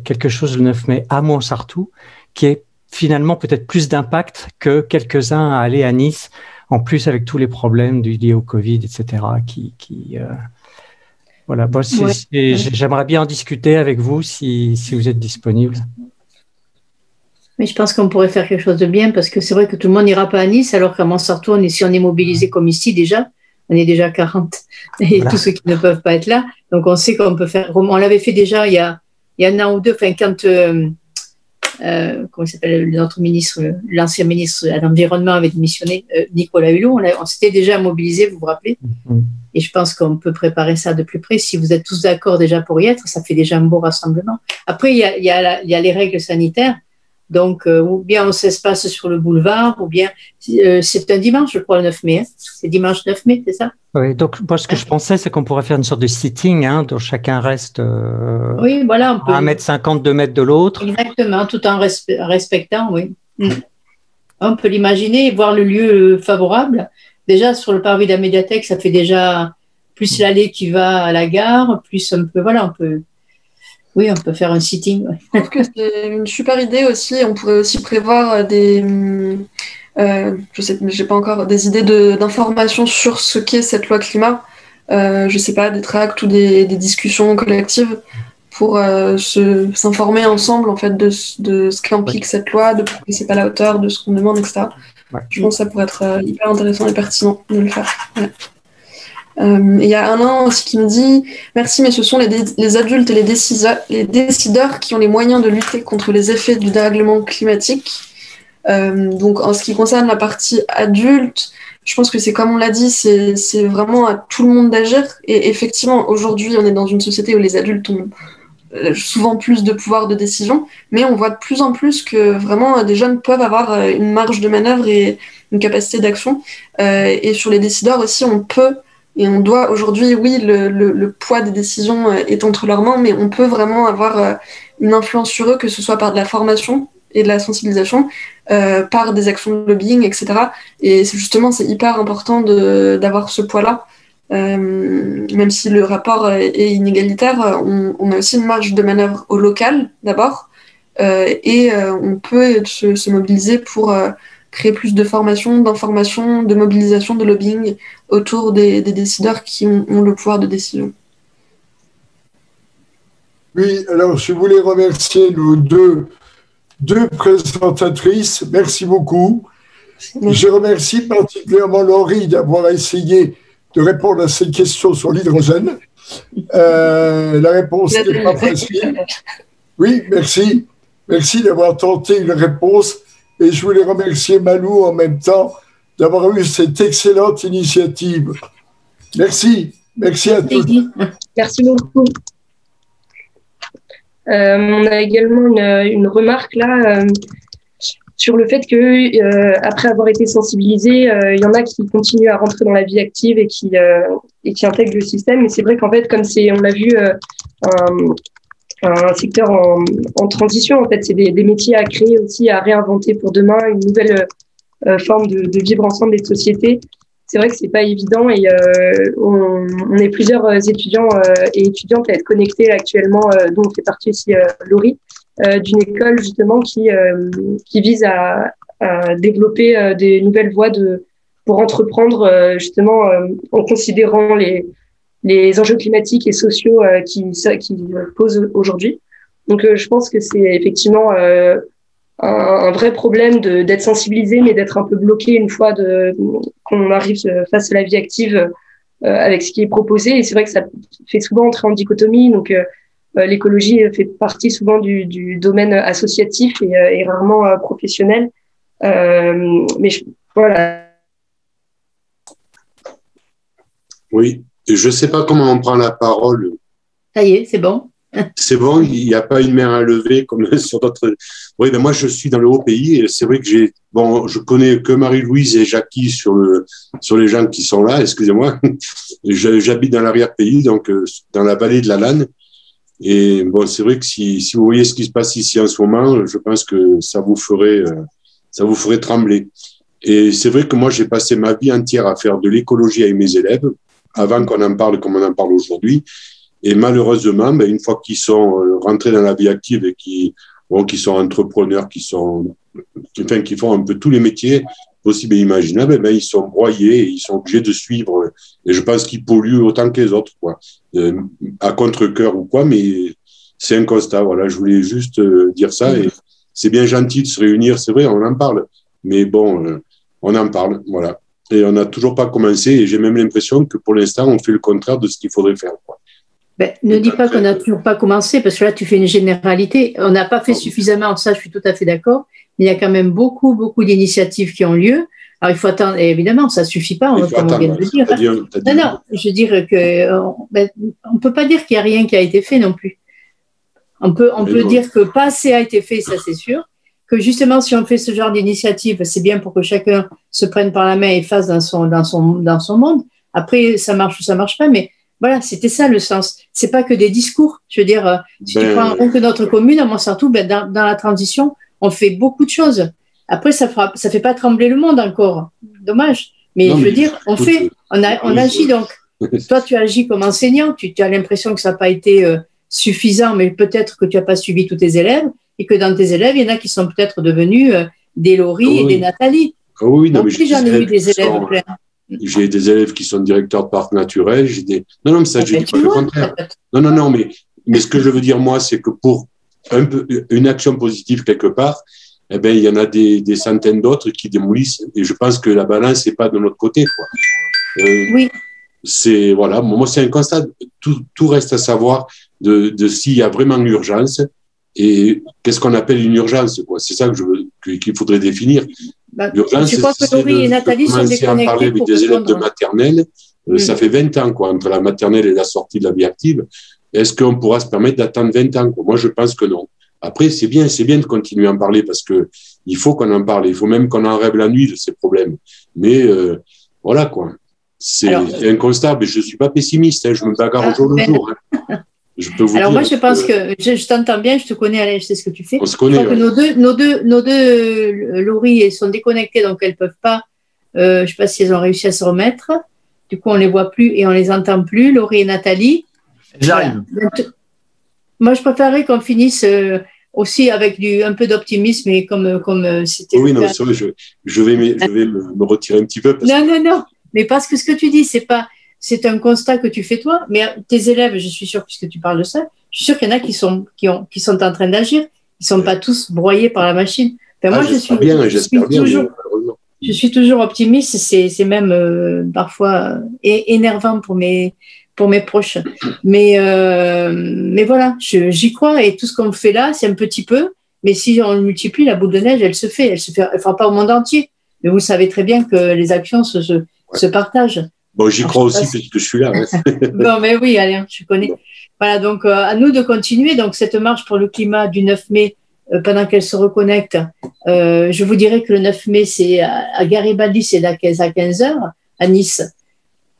quelque chose le 9 mai à Mouans-Sartoux qui ait finalement peut-être plus d'impact que quelques-uns à aller à Nice, en plus avec tous les problèmes liés au Covid, etc. Voilà. Bon, j'aimerais bien en discuter avec vous si vous êtes disponible. Mais je pense qu'on pourrait faire quelque chose de bien parce que c'est vrai que tout le monde n'ira pas à Nice alors qu'à Mouans-Sartoux, si on est mobilisé comme ici déjà, on est déjà 40 et voilà. Tous ceux qui ne peuvent pas être là. Donc, on sait qu'on peut faire. On l'avait fait déjà il y a un an ou deux, enfin, quand, comment il s'appelle, notre ministre, l'ancien ministre à l'Environnement avait démissionné, Nicolas Hulot, on s'était déjà mobilisé, vous vous rappelez. Et je pense qu'on peut préparer ça de plus près. Si vous êtes tous d'accord déjà pour y être, ça fait déjà un beau rassemblement. Après, il y a les règles sanitaires. Donc, ou bien on s'espace sur le boulevard, ou bien c'est un dimanche, je crois, le 9 mai. Hein. C'est dimanche 9 mai, c'est ça? Oui, donc moi, ce que je pensais, c'est qu'on pourrait faire une sorte de sitting, dont chacun reste oui, voilà, on peut... à 1,50 m, 2 mètres de l'autre. Exactement, tout en respectant, oui. On peut l'imaginer et voir le lieu favorable. Déjà, sur le parvis de la médiathèque, ça fait déjà plus l'allée qui va à la gare, plus on peut, voilà, on peut... Oui, on peut faire un sitting. Ouais. Je trouve que c'est une super idée aussi. On pourrait aussi prévoir je sais, mais j'ai pas encore des idées d'informations sur ce qu'est cette loi climat. Je sais pas, des tracts ou des discussions collectives pour s'informer ensemble en fait de ce qu'implique cette loi, de pourquoi c'est pas à la hauteur de ce qu'on demande, etc. Ouais. Je pense que ça pourrait être hyper intéressant et pertinent de le faire. Ouais. Il y a un an aussi qui me dit « Merci, mais ce sont les adultes et les décideurs qui ont les moyens de lutter contre les effets du dérèglement climatique. » Donc, en ce qui concerne la partie adulte, je pense que c'est comme on l'a dit, c'est vraiment à tout le monde d'agir. Et effectivement, aujourd'hui, on est dans une société où les adultes ont souvent plus de pouvoir de décision, mais on voit de plus en plus que vraiment des jeunes peuvent avoir une marge de manœuvre et une capacité d'action. Et sur les décideurs aussi, on peut... Et on doit aujourd'hui, oui, le poids des décisions est entre leurs mains, mais on peut vraiment avoir une influence sur eux, que ce soit par de la formation et de la sensibilisation, par des actions de lobbying, etc. Et justement, c'est hyper important d'avoir ce poids-là. Même si le rapport est inégalitaire, on a aussi une marge de manœuvre au local, d'abord, et on peut se mobiliser pour créer plus de formation, d'information, de mobilisation, de lobbying autour des décideurs qui ont le pouvoir de décision. Oui, alors je voulais remercier nos deux présentatrices. Merci beaucoup. Je remercie particulièrement Laurie d'avoir essayé de répondre à ces questions sur l'hydrogène. La réponse n'est pas facile. Oui, merci. Merci d'avoir tenté une réponse. Et je voulais remercier Malou en même temps d'avoir eu cette excellente initiative. Merci. Merci à tous. Merci beaucoup. On a également une remarque là sur le fait que après avoir été sensibilisés, il y en a qui continuent à rentrer dans la vie active et qui intègrent le système. Mais c'est vrai qu'en fait, comme on l'a vu, un secteur en transition, en fait, c'est des métiers à créer aussi, à réinventer pour demain, une nouvelle forme de vivre ensemble et de société. C'est vrai que c'est pas évident et on est plusieurs étudiants et étudiantes à être connectés actuellement, dont on fait partie aussi Laurie, d'une école justement qui vise à développer des nouvelles voies pour entreprendre justement en considérant les enjeux climatiques et sociaux qui posent aujourd'hui. Donc je pense que c'est effectivement un vrai problème d'être sensibilisé, mais d'être un peu bloqué une fois qu'on arrive face à la vie active avec ce qui est proposé. Et c'est vrai que ça fait souvent entrer en dichotomie. Donc, l'écologie fait partie souvent du domaine associatif et rarement professionnel. Mais voilà. Oui, je ne sais pas comment on prend la parole. Ça y est, c'est bon. C'est bon, il n'y a pas une main à lever comme sur d'autres. Oui, ben moi je suis dans le haut pays et c'est vrai que je connais que Marie-Louise et Jackie sur les gens qui sont là. Excusez-moi, j'habite dans l'arrière-pays, donc dans la vallée de la Lanne. Et bon, c'est vrai que si vous voyez ce qui se passe ici en ce moment, je pense que ça vous ferait trembler. Et c'est vrai que moi j'ai passé ma vie entière à faire de l'écologie avec mes élèves avant qu'on en parle comme on en parle aujourd'hui. Et malheureusement, ben, une fois qu'ils sont rentrés dans la vie active et qui sont entrepreneurs, qui font un peu tous les métiers possibles et imaginables, ben, ils sont broyés et ils sont obligés de suivre. Et je pense qu'ils polluent autant que les autres, quoi. À contre-cœur ou quoi, mais c'est un constat. Voilà, je voulais juste dire ça. Et c'est bien gentil de se réunir, c'est vrai, on en parle. Mais bon, on en parle, voilà. Et on n'a toujours pas commencé. Et j'ai même l'impression que pour l'instant, on fait le contraire de ce qu'il faudrait faire, quoi. Ben, ne dis pas qu'on n'a toujours pas commencé, parce que là, tu fais une généralité. On n'a pas fait suffisamment, ça, je suis tout à fait d'accord. Mais il y a quand même beaucoup d'initiatives qui ont lieu. Alors, il faut attendre, et évidemment, ça ne suffit pas, comme on vient de le dire. Non, je veux dire on ne peut pas dire qu'il n'y a rien qui a été fait non plus. On peut dire que pas assez a été fait, ça c'est sûr. Que justement, si on fait ce genre d'initiative, c'est bien pour que chacun se prenne par la main et fasse dans son monde. Après, ça marche ou ça ne marche pas, mais voilà, c'était ça le sens. C'est pas que des discours. Je veux dire, si tu prends que notre commune, à Montsartou, dans la transition, on fait beaucoup de choses. Après, ça fait pas trembler le monde encore. Dommage. Mais je veux dire, on agit donc. Toi, tu agis comme enseignant. Tu as l'impression que ça n'a pas été suffisant, mais peut-être que tu n'as pas suivi tous tes élèves et que dans tes élèves, il y en a qui sont peut-être devenus des Laurie et des Nathalie. Oui, non, donc, mais j'en ai eu des élèves pleins. J'ai des élèves qui sont directeurs de parcs naturels. Non, mais ça, je dis pas le contraire. Non, mais ce que je veux dire, moi, c'est que pour une action positive quelque part, eh ben, il y en a des centaines d'autres qui démolissent. Et je pense que la balance n'est pas de notre côté, quoi. Oui. Voilà, moi, c'est un constat. Tout reste à savoir de s'il y a vraiment urgence et qu'est-ce qu'on appelle une urgence, quoi. C'est ça qu'il faudrait définir. L'urgence, je crois que Laurie et Nathalie sont déconnectées. À parler avec des élèves de maternelle, ça fait 20 ans, quoi, entre la maternelle et la sortie de la vie active. Est-ce qu'on pourra se permettre d'attendre 20 ans, quoi? Moi, je pense que non. Après, c'est bien de continuer à en parler parce que il faut qu'on en parle. Il faut même qu'on en rêve la nuit de ces problèmes. Mais voilà, quoi. C'est un constat, mais je ne suis pas pessimiste. Je me bagarre au jour le jour. Je peux vous dire, moi, je pense que je t'entends bien, je te connais, Alain, je sais ce que tu fais. On se connaît. Je crois que nos deux Laurie sont déconnectées, donc elles ne peuvent pas. Je ne sais pas si elles ont réussi à se remettre. Du coup, on ne les voit plus et on ne les entend plus, Laurie et Nathalie. J'arrive. Moi, je préférerais qu'on finisse aussi avec un peu d'optimisme et comme c'était. Oui, non, c'est vrai, je vais me retirer un petit peu. Non, mais parce que ce que tu dis, c'est un constat que tu fais toi, mais tes élèves, je suis sûre, puisque tu parles de ça, je suis sûre qu'il y en a qui sont en train d'agir, ils ne sont pas tous broyés par la machine. Enfin, moi, je suis toujours optimiste, c'est même parfois énervant pour mes proches. Mais voilà, j'y crois et tout ce qu'on fait là, c'est un petit peu, mais si on le multiplie, la boule de neige, elle se fera pas au monde entier. Mais vous savez très bien que les actions se partagent. Bon, j'y crois aussi puisque je suis là. Ouais. Bon, mais oui, Alain, je connais. Bon. Voilà, donc à nous de continuer. Donc cette marche pour le climat du 9 mai, pendant qu'elle se reconnecte, je vous dirais que le 9 mai, c'est à Garibaldi, c'est à 15h, à Nice.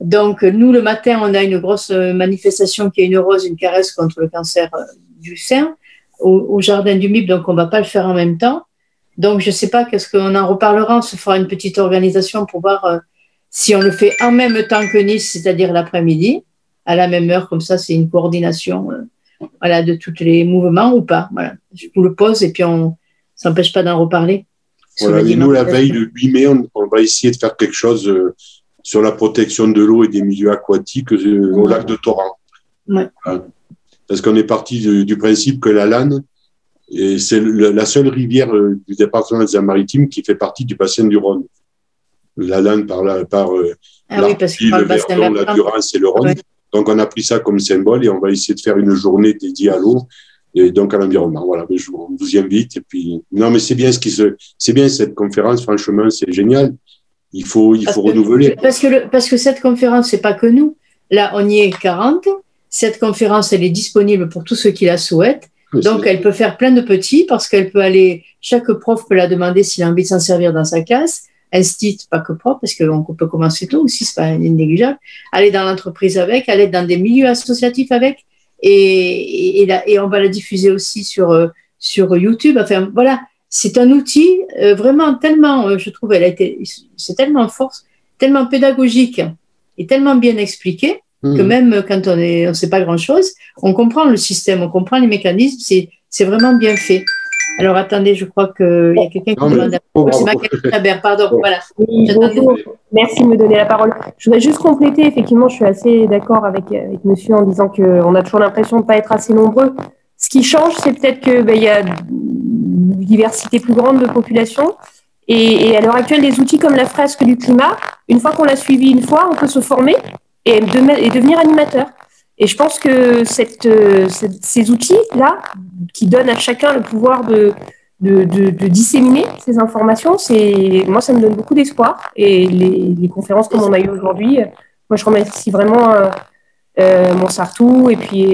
Donc nous, le matin, on a une grosse manifestation qui est une rose, une caresse contre le cancer du sein au jardin du MIP, donc on ne va pas le faire en même temps. Donc je ne sais pas, qu'est-ce qu'on en reparlera, on se fera une petite organisation pour voir si on le fait en même temps que Nice, c'est-à-dire l'après-midi, à la même heure, comme ça c'est une coordination voilà, de tous les mouvements ou pas. Voilà. Je vous le pose et puis on ne s'empêche pas d'en reparler. Voilà, et nous, la veille, le 8 mai, on va essayer de faire quelque chose sur la protection de l'eau et des milieux aquatiques au lac de Torrent. Ouais. Voilà. Parce qu'on est parti du principe que la Lanne, c'est la seule rivière du département des Alpes-Maritimes qui fait partie du bassin du Rhône. La Lanne par le Verdon, la Durance et le Rhône. Ouais. Donc, on a pris ça comme symbole et on va essayer de faire une journée dédiée à l'eau et donc à l'environnement. Voilà, on vous y invite. Et puis, non, mais c'est bien cette conférence, franchement, c'est génial. Il faut renouveler. Parce que cette conférence, c'est pas que nous. Là, on y est 40. Cette conférence, elle est disponible pour tous ceux qui la souhaitent. Donc, elle peut faire plein de petits parce qu'elle peut aller, chaque prof peut la demander s'il a envie de s'en servir dans sa classe. Instit, pas que prof, parce qu'on peut commencer tôt aussi, c'est pas négligeable. Aller dans l'entreprise avec, aller dans des milieux associatifs avec, et on va la diffuser aussi sur YouTube. Enfin, voilà, c'est un outil vraiment tellement, je trouve, c'est tellement fort, tellement pédagogique et tellement bien expliqué que même quand on ne sait pas grand-chose, on comprend le système, on comprend les mécanismes, c'est vraiment bien fait. Alors, attendez, je crois qu'il y a quelqu'un qui demande... C'est Magali Chabert, pardon, voilà. Oui, bonjour. Merci de me donner la parole. Je voudrais juste compléter, effectivement, je suis assez d'accord avec monsieur en disant qu'on a toujours l'impression de ne pas être assez nombreux. Ce qui change, c'est peut-être qu'il y a une diversité plus grande de population. Et à l'heure actuelle, des outils comme la fresque du climat, une fois qu'on l'a suivi une fois, on peut se former et devenir animateur. Et je pense que ces outils-là, qui donnent à chacun le pouvoir de disséminer ces informations, moi, ça me donne beaucoup d'espoir. Et les conférences comme on a eu aujourd'hui, moi, je remercie vraiment Montsartou et puis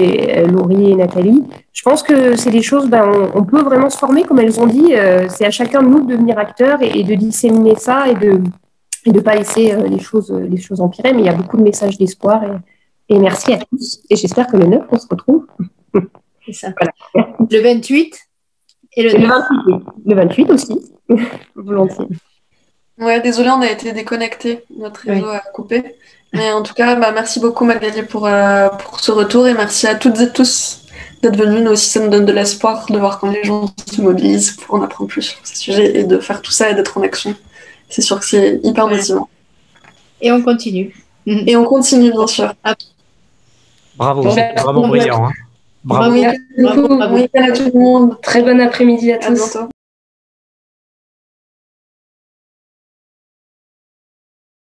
Laurie et Nathalie. Je pense que c'est des choses, on peut vraiment se former, comme elles ont dit. C'est à chacun de nous de devenir acteur et de disséminer ça et de pas laisser les choses empirer. Mais il y a beaucoup de messages d'espoir et merci à tous. Et j'espère que le 9, on se retrouve. C'est ça. Voilà. Le 28 et le 28. Le 28 aussi. Volontiers. Ouais, désolé, on a été déconnectés. Notre réseau a coupé. Mais en tout cas, merci beaucoup Magali pour ce retour et merci à toutes et tous d'être venus. Nous aussi, ça nous donne de l'espoir de voir quand les gens se mobilisent pour en apprendre plus sur ces sujets et de faire tout ça et d'être en action. C'est sûr que c'est hyper motivant. Et on continue. Et on continue, bien sûr. Bravo, c'est vraiment brillant. Hein. Bravo. Merci beaucoup. Bon week-end à tout le monde. Très bon après-midi à tous. À bientôt.